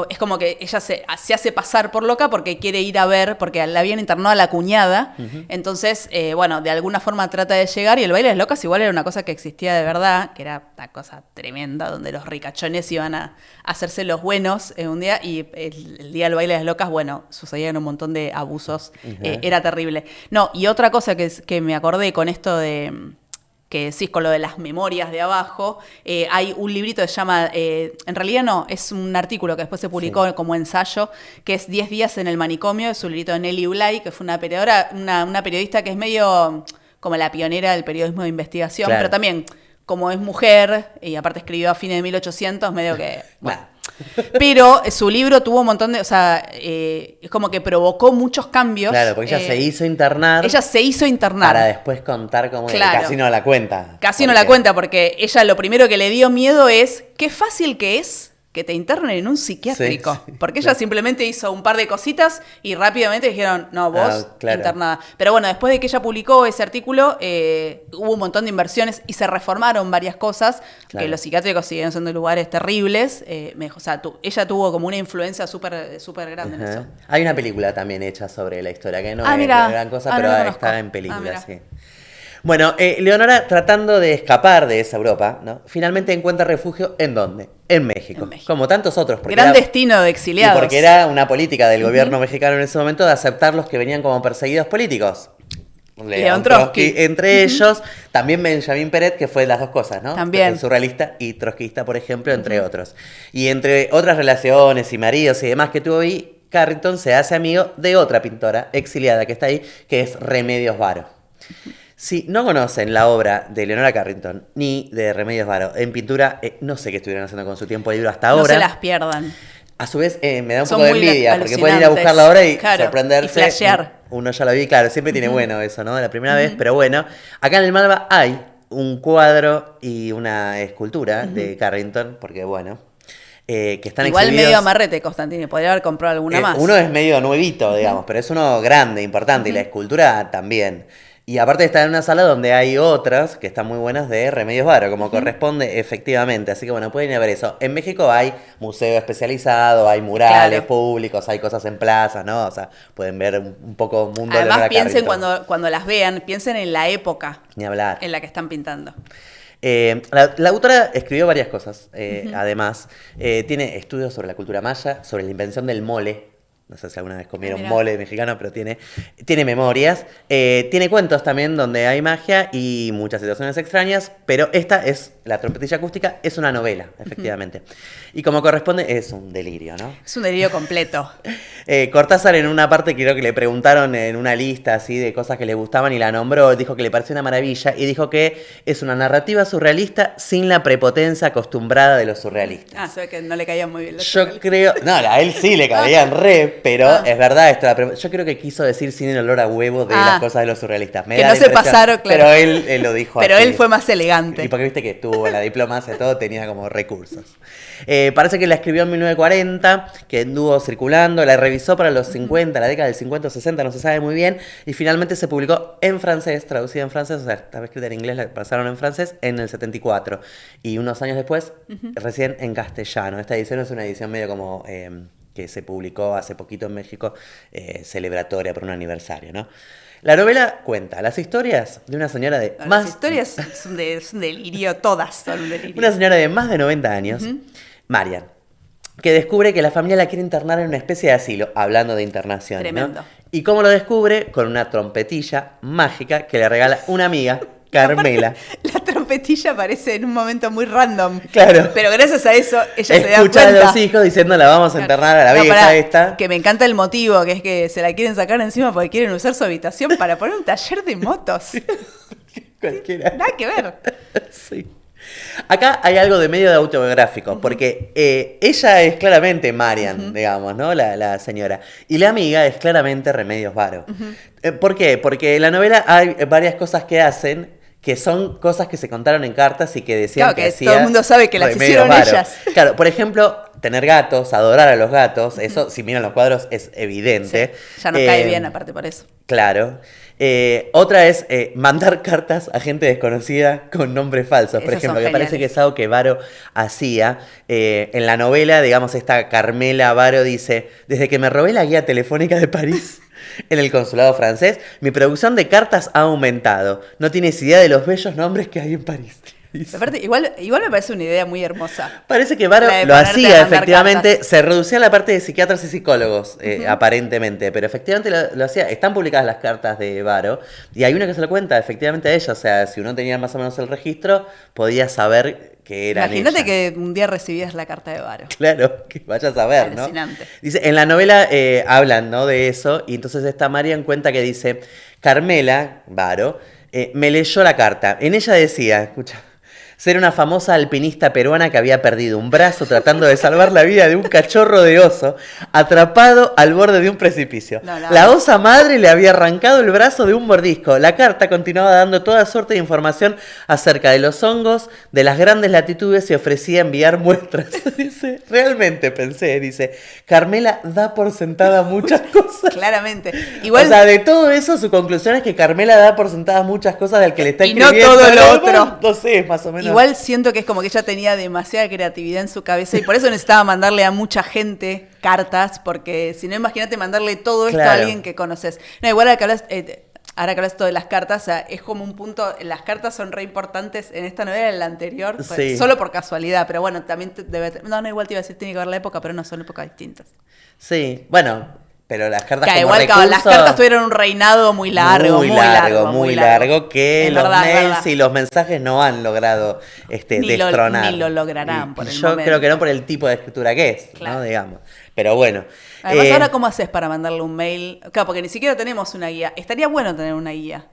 es como que ella se hace pasar por loca porque quiere ir a ver, porque la habían internado a la cuñada. Entonces, bueno, de alguna forma trata de llegar, y el baile de las locas igual era una cosa que existía de verdad, que era una cosa tremenda, donde los ricachones iban a hacerse los buenos un día, y el día del baile de las locas, bueno, sucedían un montón de abusos. Era terrible. No, y otra cosa que me acordé con esto de... que decís con lo de las memorias de abajo, hay un librito que se llama, en realidad no, es un artículo que después se publicó como ensayo, que es 10 días en el manicomio, es un librito de Nelly Bly, que fue una periodista que es medio como la pionera del periodismo de investigación, Claro. pero también, como es mujer, y aparte escribió a fines de 1800, medio que... bueno. Nah. Pero su libro tuvo un montón de, o sea, es como que provocó muchos cambios. Claro, porque ella se hizo internar Ella se hizo internar. para después contar cómo era. Claro. Casi no la cuenta. Casi no la cuenta, porque ella lo primero que le dio miedo es qué fácil que es que te internen en un psiquiátrico. Sí, sí, porque ella claro. simplemente hizo un par de cositas y rápidamente dijeron, no, vos Claro. internada. Pero bueno, después de que ella publicó ese artículo, hubo un montón de inversiones y se reformaron varias cosas, Claro. que los psiquiátricos siguen siendo lugares terribles. O sea, ella tuvo como una influencia súper grande en Ajá. eso. Hay una película también hecha sobre la historia, que no es mira. gran cosa, No pero la conozco. está en película, Mira. sí. Bueno, Leonora, tratando de escapar de esa Europa, ¿no? Finalmente encuentra refugio ¿en dónde? En México. En México. Como tantos otros. Porque Gran era- destino de exiliados. Y porque era una política del gobierno mexicano en ese momento de aceptar los que venían como perseguidos políticos. León Trotsky. Entre ellos, también Benjamín Peret, que fue las dos cosas, ¿no? También. Surrealista y trotskista, por ejemplo, entre otros. Y entre otras relaciones y maridos y demás que tuvo ahí, Carrington se hace amigo de otra pintora exiliada que está ahí, que es Remedios Varo. Si no conocen la obra de Leonora Carrington ni de Remedios Varo en pintura, no sé qué estuvieron haciendo con su tiempo libre hasta No ahora. se las pierdan. A su vez, me da un Son poco de muy envidia, porque pueden ir a alucinantes. buscarla ahora y Claro, sorprenderse. y flashear. Uno ya lo vi, claro, siempre tiene bueno eso, ¿no? La primera vez, pero bueno. Acá en el Malva hay un cuadro y una escultura de Carrington, porque bueno, que están Igual exhibidos. medio amarrete, Constantine. Podría haber comprado alguna más. Uno es medio nuevito, digamos, pero es uno grande, importante, y la escultura también. Y aparte está en una sala donde hay otras que están muy buenas de Remedios Varo, como corresponde efectivamente. Así que bueno, pueden ir a ver eso. En México hay museo especializado, hay murales Claro. públicos, hay cosas en plazas, ¿no? O sea, pueden ver un poco mundo de Además, Leonora piensen Carrington. cuando las vean, piensen en la época Ni hablar. en la que están pintando. La autora escribió varias cosas, además. Tiene estudios sobre la cultura maya, sobre la invención del mole. No sé si alguna vez comieron mole mexicano, pero tiene memorias. Tiene cuentos también donde hay magia y muchas situaciones extrañas, pero esta es, La trompetilla acústica, es una novela, efectivamente. Y como corresponde, es un delirio, ¿no? Es un delirio completo. Cortázar en una parte creo que le preguntaron en una lista así de cosas que le gustaban y la nombró, dijo que le pareció una maravilla y dijo que es una narrativa surrealista sin la prepotencia acostumbrada de los surrealistas. Se ve que no le caían muy bien los Yo creo, no, a él sí le caían pero es verdad esto, yo creo que quiso decir sin el olor a huevo de las cosas de los surrealistas. Que no se pasaron, claro. Pero él lo dijo pero así. Él fue más elegante. Y porque viste que estuvo en la diplomacia y todo, tenía como recursos. Parece que la escribió en 1940, que anduvo circulando, la revisó para los 50, la década del 50 o 60, no se sabe muy bien, y finalmente se publicó en francés, traducida en francés, o sea, estaba escrita en inglés, la pasaron en francés en el 74. Y unos años después, recién en castellano. Esta edición es una edición medio como que se publicó hace poquito en México, celebratoria por un aniversario, ¿no? La novela cuenta las historias de una señora de Las historias son un delirio, todas son un delirio. Una señora de más de 90 años, Marian, que descubre que la familia la quiere internar en una especie de asilo, hablando de internación. Tremendo. ¿No? ¿Y cómo lo descubre? Con una trompetilla mágica que le regala una amiga, Carmela. La trompetilla aparece en un momento muy random. Claro. Pero gracias a eso ella se da cuenta. Escucha a los hijos diciendo la vamos a internar a la vieja esta. Que me encanta el motivo, que es que se la quieren sacar encima porque quieren usar su habitación para poner un taller de motos. Cualquiera. Nada que ver. Sí. Acá hay algo de medio de autobiográfico, porque ella es claramente Marian, digamos, ¿no? La señora. Y la amiga es claramente Remedios Varo. ¿Por qué? Porque en la novela hay varias cosas que hacen que son cosas que se contaron en cartas y que decían que hacía todo el mundo sabe que las Remedios hicieron Varo. ellas. Claro, por ejemplo, tener gatos, adorar a los gatos, eso, si miran los cuadros, es evidente. Sí, ya nos cae bien, aparte por eso. Claro. Otra es mandar cartas a gente desconocida con nombres falsos, por ejemplo, que parece que es algo que Varo hacía. En la novela, digamos, esta Carmela Varo dice: desde que me robé la guía telefónica de París en el consulado francés, mi producción de cartas ha aumentado. No tienes idea de los bellos nombres que hay en París. Aparte, igual me parece una idea muy hermosa. Parece que Varo lo hacía, efectivamente. Cartas. Se reducía a la parte de psiquiatras y psicólogos, aparentemente. Pero efectivamente lo hacía. Están publicadas las cartas de Varo. Y hay una que se lo cuenta, efectivamente, a ella. O sea, si uno tenía más o menos el registro, podía saber que eran Imagínate ella. Que un día recibías la carta de Varo. Claro, que vayas a ver, ¿no? Alucinante. Dice, en la novela hablan, ¿no?, de eso. Y entonces esta Marian cuenta que dice: Carmela Varo me leyó la carta. En ella decía, escucha, ser una famosa alpinista peruana que había perdido un brazo tratando de salvar la vida de un cachorro de oso atrapado al borde de un precipicio. La osa madre le había arrancado el brazo de un mordisco. La carta continuaba dando toda suerte de información acerca de los hongos, de las grandes latitudes y ofrecía enviar muestras. Dice, realmente pensé, dice, Carmela da por sentada muchas cosas. Claramente. Igual, o sea, de todo eso su conclusión es que Carmela da por sentadas muchas cosas del que le está escribiendo. Y no todo lo otro. No sé, más o menos. Igual siento que es como que ella tenía demasiada creatividad en su cabeza y por eso necesitaba mandarle a mucha gente cartas, porque si no, imagínate mandarle todo esto a alguien que conoces. No, igual ahora que hablas esto de las cartas, o sea, es como un punto, las cartas son re importantes en esta novela y en la anterior, sí. Solo por casualidad, pero bueno, también igual te iba a decir, tiene que ver la época, pero no, son épocas distintas. Sí, bueno, pero las cartas como igual recurso, las cartas tuvieron un reinado muy largo, muy largo que es los mails y los mensajes no han logrado destronar. Ni lo lograrán por el yo momento. Creo que no por el tipo de escritura que es, claro. ¿no? Digamos. Pero bueno. Además, ahora, ¿cómo haces para mandarle un mail? Claro, porque ni siquiera tenemos una guía. Estaría bueno tener una guía.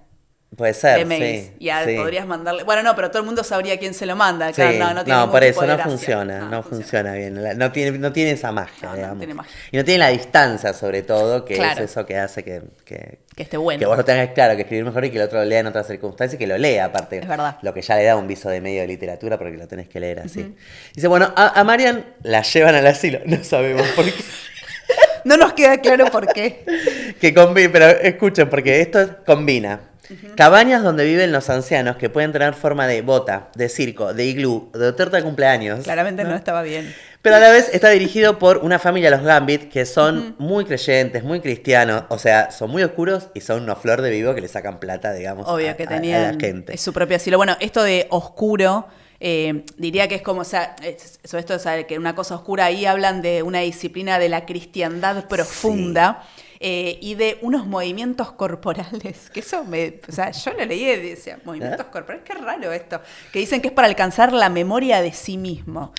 Puede ser, de mails. Sí. Y podrías mandarle... Bueno, no, pero todo el mundo sabría quién se lo manda. Claro, sí. no tiene por eso no funciona. No funciona bien. No tiene esa magia, digamos. No tiene magia. Y no tiene la distancia, sobre todo, que claro. es eso que hace que esté bueno. Que vos lo tengas claro, que escribir mejor y que el otro lo lea en otras circunstancias y que lo lea, aparte. Es verdad. Lo que ya le da un viso de medio de literatura porque lo tenés que leer así. Dice, bueno, a Marian la llevan al asilo. No sabemos por qué. No nos queda claro por qué. Pero escuchen, porque esto combina Cabañas donde viven los ancianos que pueden tener forma de bota, de circo, de iglú, de torta de cumpleaños. Claramente no estaba bien. Pero a la vez está dirigido por una familia, los Gambit, que son muy creyentes, muy cristianos. O sea, son muy oscuros y son una flor de vivo que le sacan plata, digamos, Obvio que tenían a la gente. su propio asilo. Bueno, esto de oscuro, diría que es como, o sea, esto es que una cosa oscura, ahí hablan de una disciplina de la cristiandad profunda. Sí. Y de unos movimientos corporales, que eso o sea, yo lo leí y decía, movimientos corporales, qué raro esto, que dicen que es para alcanzar la memoria de sí mismo,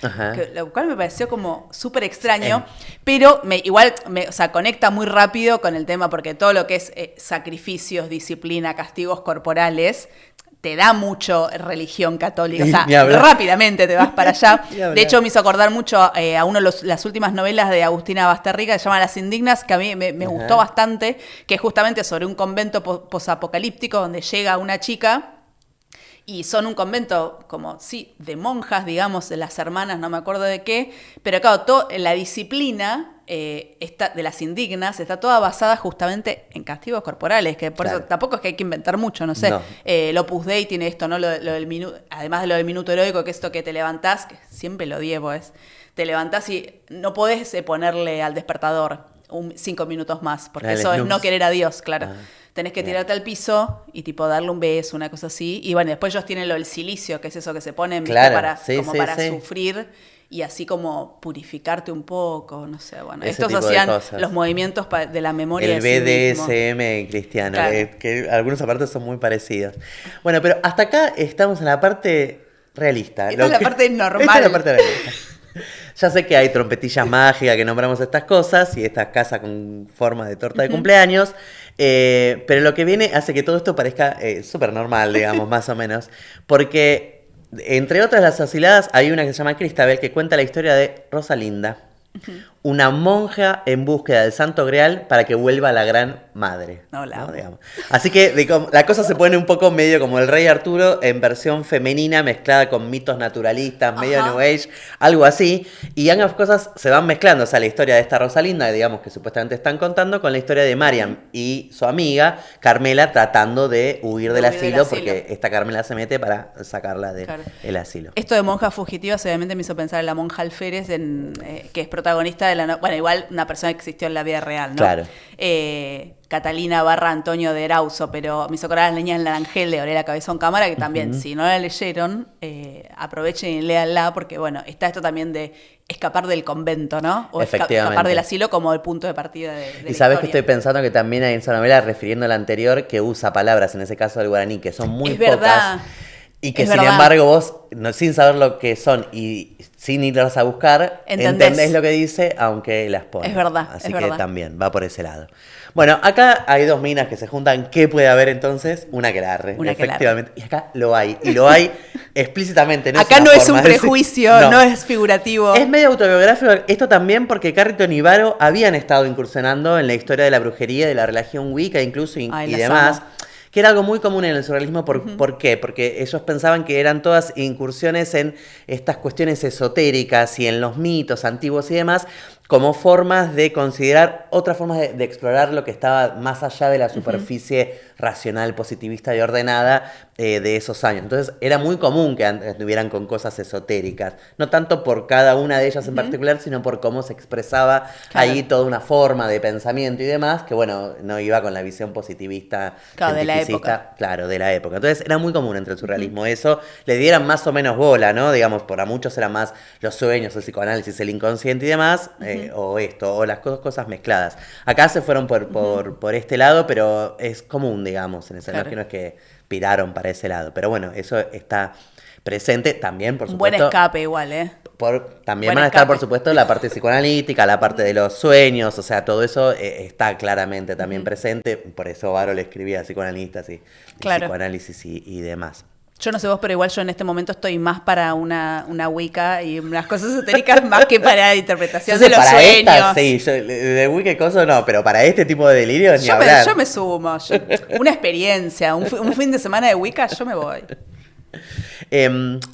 lo cual me pareció como súper extraño, pero igual o sea, conecta muy rápido con el tema, porque todo lo que es sacrificios, disciplina, castigos corporales, te da mucho religión católica, o sea, rápidamente te vas para allá. De hecho, me hizo acordar mucho a una de las últimas novelas de Agustina Basterrica, que se llama Las Indignas, que a mí me gustó bastante, que es justamente sobre un convento posapocalíptico donde llega una chica. Y son un convento como, sí, de monjas, digamos, de las hermanas, no me acuerdo de qué, pero claro, la disciplina de las indignas está toda basada justamente en castigos corporales, que por eso tampoco es que hay que inventar mucho, no sé. El Opus Dei tiene esto, ¿no? Lo del además de lo del minuto heroico, que es esto que te levantás, que siempre lo digo, te levantás y no podés ponerle al despertador 5 minutos más, porque eso es no querer a Dios, claro. Tenés que tirarte al piso y tipo darle un beso, una cosa así. Y bueno, después ellos tienen lo del silicio, que es eso que se ponen para sufrir y así como purificarte un poco, no sé. Bueno, estos hacían los movimientos de la memoria. El BDSM cristiano, que algunos aparte son muy parecidos. Bueno, pero hasta acá estamos en la parte realista. Esta es la parte normal. Esta es la parte realista. Ya sé que hay trompetillas mágicas que nombramos estas cosas y estas casas con forma de torta de cumpleaños, pero lo que viene hace que todo esto parezca súper normal, digamos, más o menos, porque entre otras las asiladas hay una que se llama Cristabel que cuenta la historia de Rosalinda, una monja en búsqueda del Santo Grial para que vuelva la gran madre. ¿no? Digamos. Así que la cosa se pone un poco medio como el Rey Arturo en versión femenina mezclada con mitos naturalistas, medio New Age, algo así. Y ambas cosas se van mezclando. O sea, la historia de esta Rosalinda, digamos, que supuestamente están contando, con la historia de Mariam y su amiga Carmela tratando de huir del asilo, porque esta Carmela se mete para sacarla del asilo. Esto de monjas fugitivas obviamente me hizo pensar en la monja Alférez, que es protagonista de bueno, igual una persona que existió en la vida real, ¿no? Claro. Catalina / Antonio de Erauso, pero me hizo acordar Las Leñas del Arangel de Aurelia Cabezón Cámara, que también, si no la leyeron, aprovechen y léanla, porque bueno, está esto también de escapar del convento, ¿no? O escapar del asilo como el punto de partida de la Y sabes historia. que estoy pensando que también hay en esa novela, refiriendo a la anterior, que usa palabras, en ese caso del guaraní, que son muy pocas. Verdad. Y que sin embargo vos, sin saber lo que son y sin irlas a buscar, entendés lo que dice, aunque las pones. Es verdad. Así que también va por ese lado. Bueno, acá hay dos minas que se juntan. ¿Qué puede haber entonces? Una aquelarre, efectivamente. Y acá lo hay. Y lo hay explícitamente. No acá no es un prejuicio, no es figurativo. Es medio autobiográfico. Esto también porque Carrington y Varo habían estado incursionando en la historia de la brujería, de la religión Wicca incluso y demás. Que era algo muy común en el surrealismo. ¿Por qué? Porque ellos pensaban que eran todas incursiones en estas cuestiones esotéricas y en los mitos antiguos y demás, como formas de considerar otras formas de explorar lo que estaba más allá de la superficie racional, positivista y ordenada de esos años. Entonces era muy común que estuvieran con cosas esotéricas, no tanto por cada una de ellas en particular, sino por cómo se expresaba ahí toda una forma de pensamiento y demás, que bueno, no iba con la visión positivista de la época. Claro, de la época. Entonces era muy común entre el surrealismo eso, le dieran más o menos bola, ¿no? Digamos, para muchos era más los sueños, el psicoanálisis, el inconsciente y demás, o las cosas mezcladas. Acá se fueron por este lado, pero es común, digamos, en ese no es que piraron para ese lado. Pero bueno, eso está presente también, por supuesto. Un buen escape igual, También van a estar, por supuesto, la parte psicoanalítica, la parte de los sueños, o sea, todo eso está claramente también presente. Por eso Varo le escribía psicoanalistas y psicoanálisis y demás. Yo no sé vos, pero igual yo en este momento estoy más para una Wicca y unas cosas esotéricas más que para interpretación de los sueños. De Wicca y cosas no, pero para este tipo de delirios ni hablar. Yo me sumo. Una experiencia, un fin de semana de Wicca, yo me voy.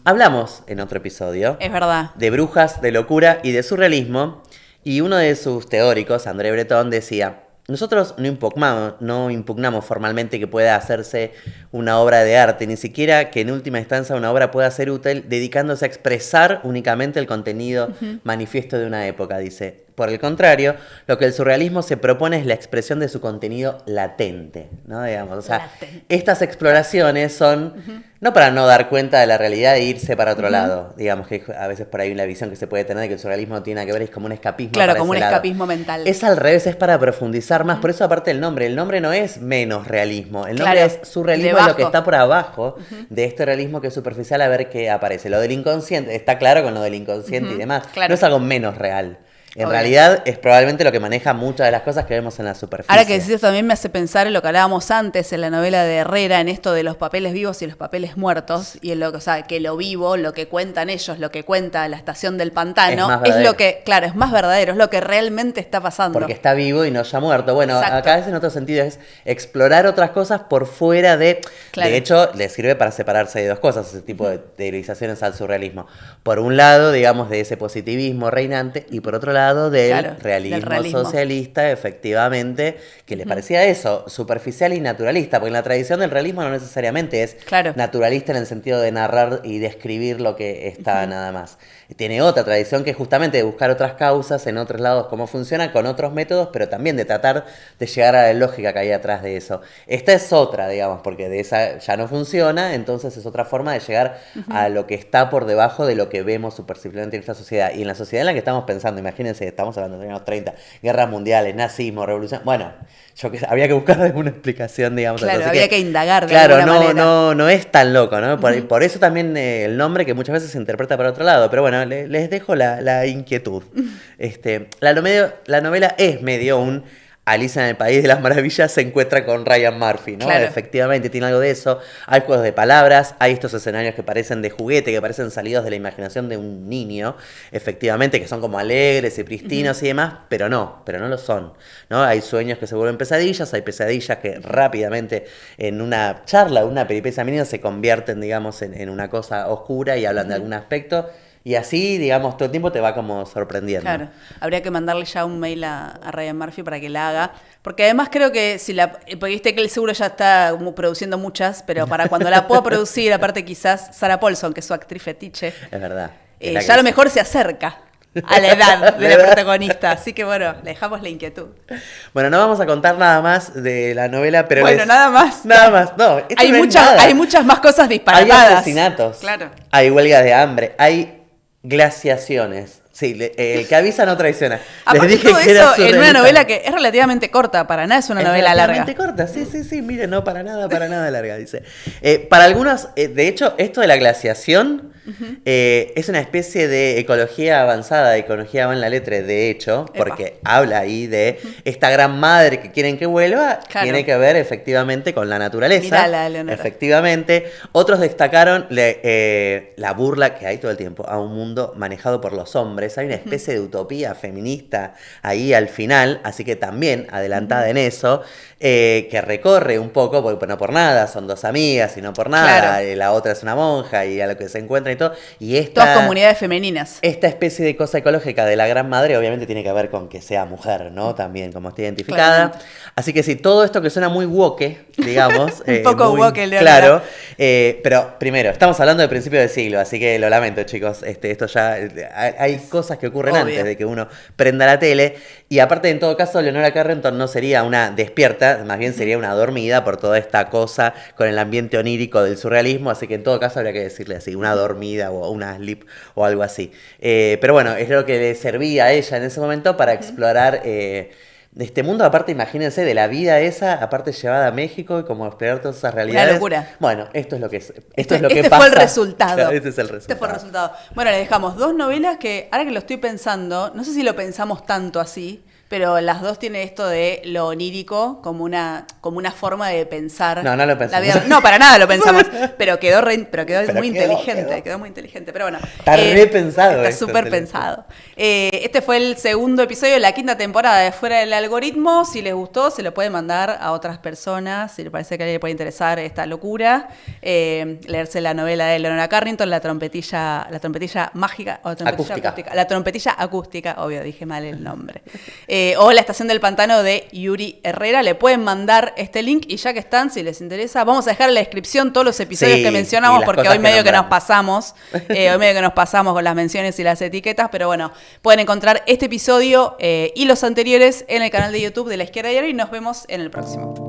Hablamos en otro episodio. Es verdad. De brujas, de locura y de surrealismo. Y uno de sus teóricos, André Breton, decía: nosotros no impugnamos formalmente que pueda hacerse una obra de arte, ni siquiera que en última instancia una obra pueda ser útil dedicándose a expresar únicamente el contenido manifiesto de una época, dice. Por el contrario, lo que el surrealismo se propone es la expresión de su contenido latente, ¿no? Digamos, o sea, estas exploraciones son no para no dar cuenta de la realidad e irse para otro lado. Digamos que a veces por ahí una visión que se puede tener de que el surrealismo no tiene nada que ver, es como un escapismo. Claro, para como un ese lado. escapismo mental. Es al revés, es para profundizar más. Por eso aparte el nombre no es menos realismo. El nombre es surrealismo, es lo que está por abajo de este realismo que es superficial, a ver qué aparece. Lo del inconsciente, está claro con lo del inconsciente y demás. Claro. No es algo menos real. En realidad es probablemente lo que maneja muchas de las cosas que vemos en la superficie. Ahora que decís eso también me hace pensar en lo que hablábamos antes en la novela de Herrera, en esto de los papeles vivos y los papeles muertos, y en lo que, o sea, que lo vivo, lo que cuentan ellos, lo que cuenta la estación del pantano, es lo que, claro, es más verdadero, es lo que realmente está pasando. Porque está vivo y no ya muerto. Bueno, Exacto. acá es en otro sentido, es explorar otras cosas por fuera de... Claro. De hecho, le sirve para separarse de dos cosas, ese tipo de teorizaciones al surrealismo. Por un lado, digamos, de ese positivismo reinante, y por otro lado, del realismo socialista, efectivamente, que les parecía eso, superficial y naturalista, porque en la tradición del realismo no necesariamente es naturalista en el sentido de narrar y describir lo que está nada más. Tiene otra tradición que es justamente de buscar otras causas en otros lados, cómo funciona, con otros métodos, pero también de tratar de llegar a la lógica que hay atrás de eso. Esta es otra, digamos, porque de esa ya no funciona, entonces es otra forma de llegar a lo que está por debajo de lo que vemos superficialmente en esta sociedad. Y en la sociedad en la que estamos pensando, imagínense, estamos hablando de los años 30, guerras mundiales, nazismo, revolución, bueno, había que buscar alguna explicación, digamos. Claro, había que indagar de alguna manera. No es tan loco, ¿no? Por eso también el nombre que muchas veces se interpreta para otro lado, pero bueno, les dejo la inquietud. La novela es medio un Alicia en el País de las Maravillas se encuentra con Ryan Murphy, ¿no? Claro. Efectivamente, tiene algo de eso. Hay juegos de palabras, hay estos escenarios que parecen de juguete, que parecen salidos de la imaginación de un niño, efectivamente, que son como alegres y pristinos y demás, pero no lo son, ¿no? Hay sueños que se vuelven pesadillas, hay pesadillas que rápidamente en una charla, una peripecia mínima se convierten, digamos, en una cosa oscura y hablan de algún aspecto. Y así, digamos, todo el tiempo te va como sorprendiendo. Claro, habría que mandarle ya un mail a Ryan Murphy para que la haga. Porque además creo que porque viste que él seguro ya está produciendo muchas, pero para cuando la pueda producir, aparte quizás Sarah Paulson, que es su actriz fetiche. Es verdad. Ya a lo mejor se acerca a la edad de la protagonista. Así que bueno, le dejamos la inquietud. Bueno, no vamos a contar nada más de la novela, pero bueno, nada más. Nada más. No, hay muchas más cosas disparatadas. Hay asesinatos. Claro. Hay huelgas de hambre. Hay glaciaciones. Sí, el que avisa no traiciona. Aparte les dije todo que eso en una novela que es relativamente corta, para nada es una novela larga. Es relativamente corta, sí, mire, no para nada larga, dice. Para algunos, de hecho, esto de la glaciación es una especie de ecología avanzada, ecología va en la letra, de hecho, porque habla ahí de esta gran madre que quieren que vuelva, tiene que ver efectivamente con la naturaleza. Mirala, Leonora. Efectivamente. Otros destacaron la burla que hay todo el tiempo a un mundo manejado por los hombres. Hay una especie de utopía feminista ahí al final, así que también adelantada en eso, que recorre un poco, porque no por nada, son dos amigas y no por nada, la otra es una monja y a lo que se encuentran y todo. Y todas comunidades femeninas. Esta especie de cosa ecológica de la gran madre obviamente tiene que ver con que sea mujer, ¿no? También como está identificada. Claramente. Así que sí, todo esto que suena muy woke, digamos. un poco woke, Leonora. Claro, pero primero, estamos hablando de principio de siglo, así que lo lamento, chicos. Esto ya hay cosas que ocurren antes de que uno prenda la tele. Y aparte, en todo caso, Leonora Carrington no sería una despierta, más bien sería una dormida por toda esta cosa con el ambiente onírico del surrealismo. Así que en todo caso habría que decirle así, una dormida o una sleep o algo así. Pero bueno, es lo que le servía a ella en ese momento para explorar de este mundo, aparte imagínense, de la vida esa, aparte llevada a México y como explorar todas esas realidades. Una locura. Bueno, esto es lo que es. Este pasa. Fue el resultado. Claro, este es el resultado. Este fue el resultado. Bueno, le dejamos dos novelas que, ahora que lo estoy pensando, no sé si lo pensamos tanto así, pero las dos tienen esto de lo onírico como una forma de pensar. No lo pensamos. No, para nada lo pensamos, pero quedó muy inteligente. Quedó muy inteligente, pero bueno. Está repensado. Está súper pensado. Este fue el segundo episodio de la quinta temporada de Fuera del Algoritmo. Si les gustó, se lo pueden mandar a otras personas. Si les parece que a alguien le puede interesar esta locura. Leerse la novela de Leonora Carrington, La trompetilla mágica o trompetilla acústica. La trompetilla acústica, obvio, dije mal el nombre. o La Estación del Pantano de Yuri Herrera. Le pueden mandar este link y ya que están, si les interesa, vamos a dejar en la descripción todos los episodios que mencionamos porque hoy medio que nos pasamos. Hoy medio que nos pasamos con las menciones y las etiquetas, pero bueno, pueden encontrar este episodio y los anteriores en el canal de YouTube de La Izquierda Diario y nos vemos en el próximo.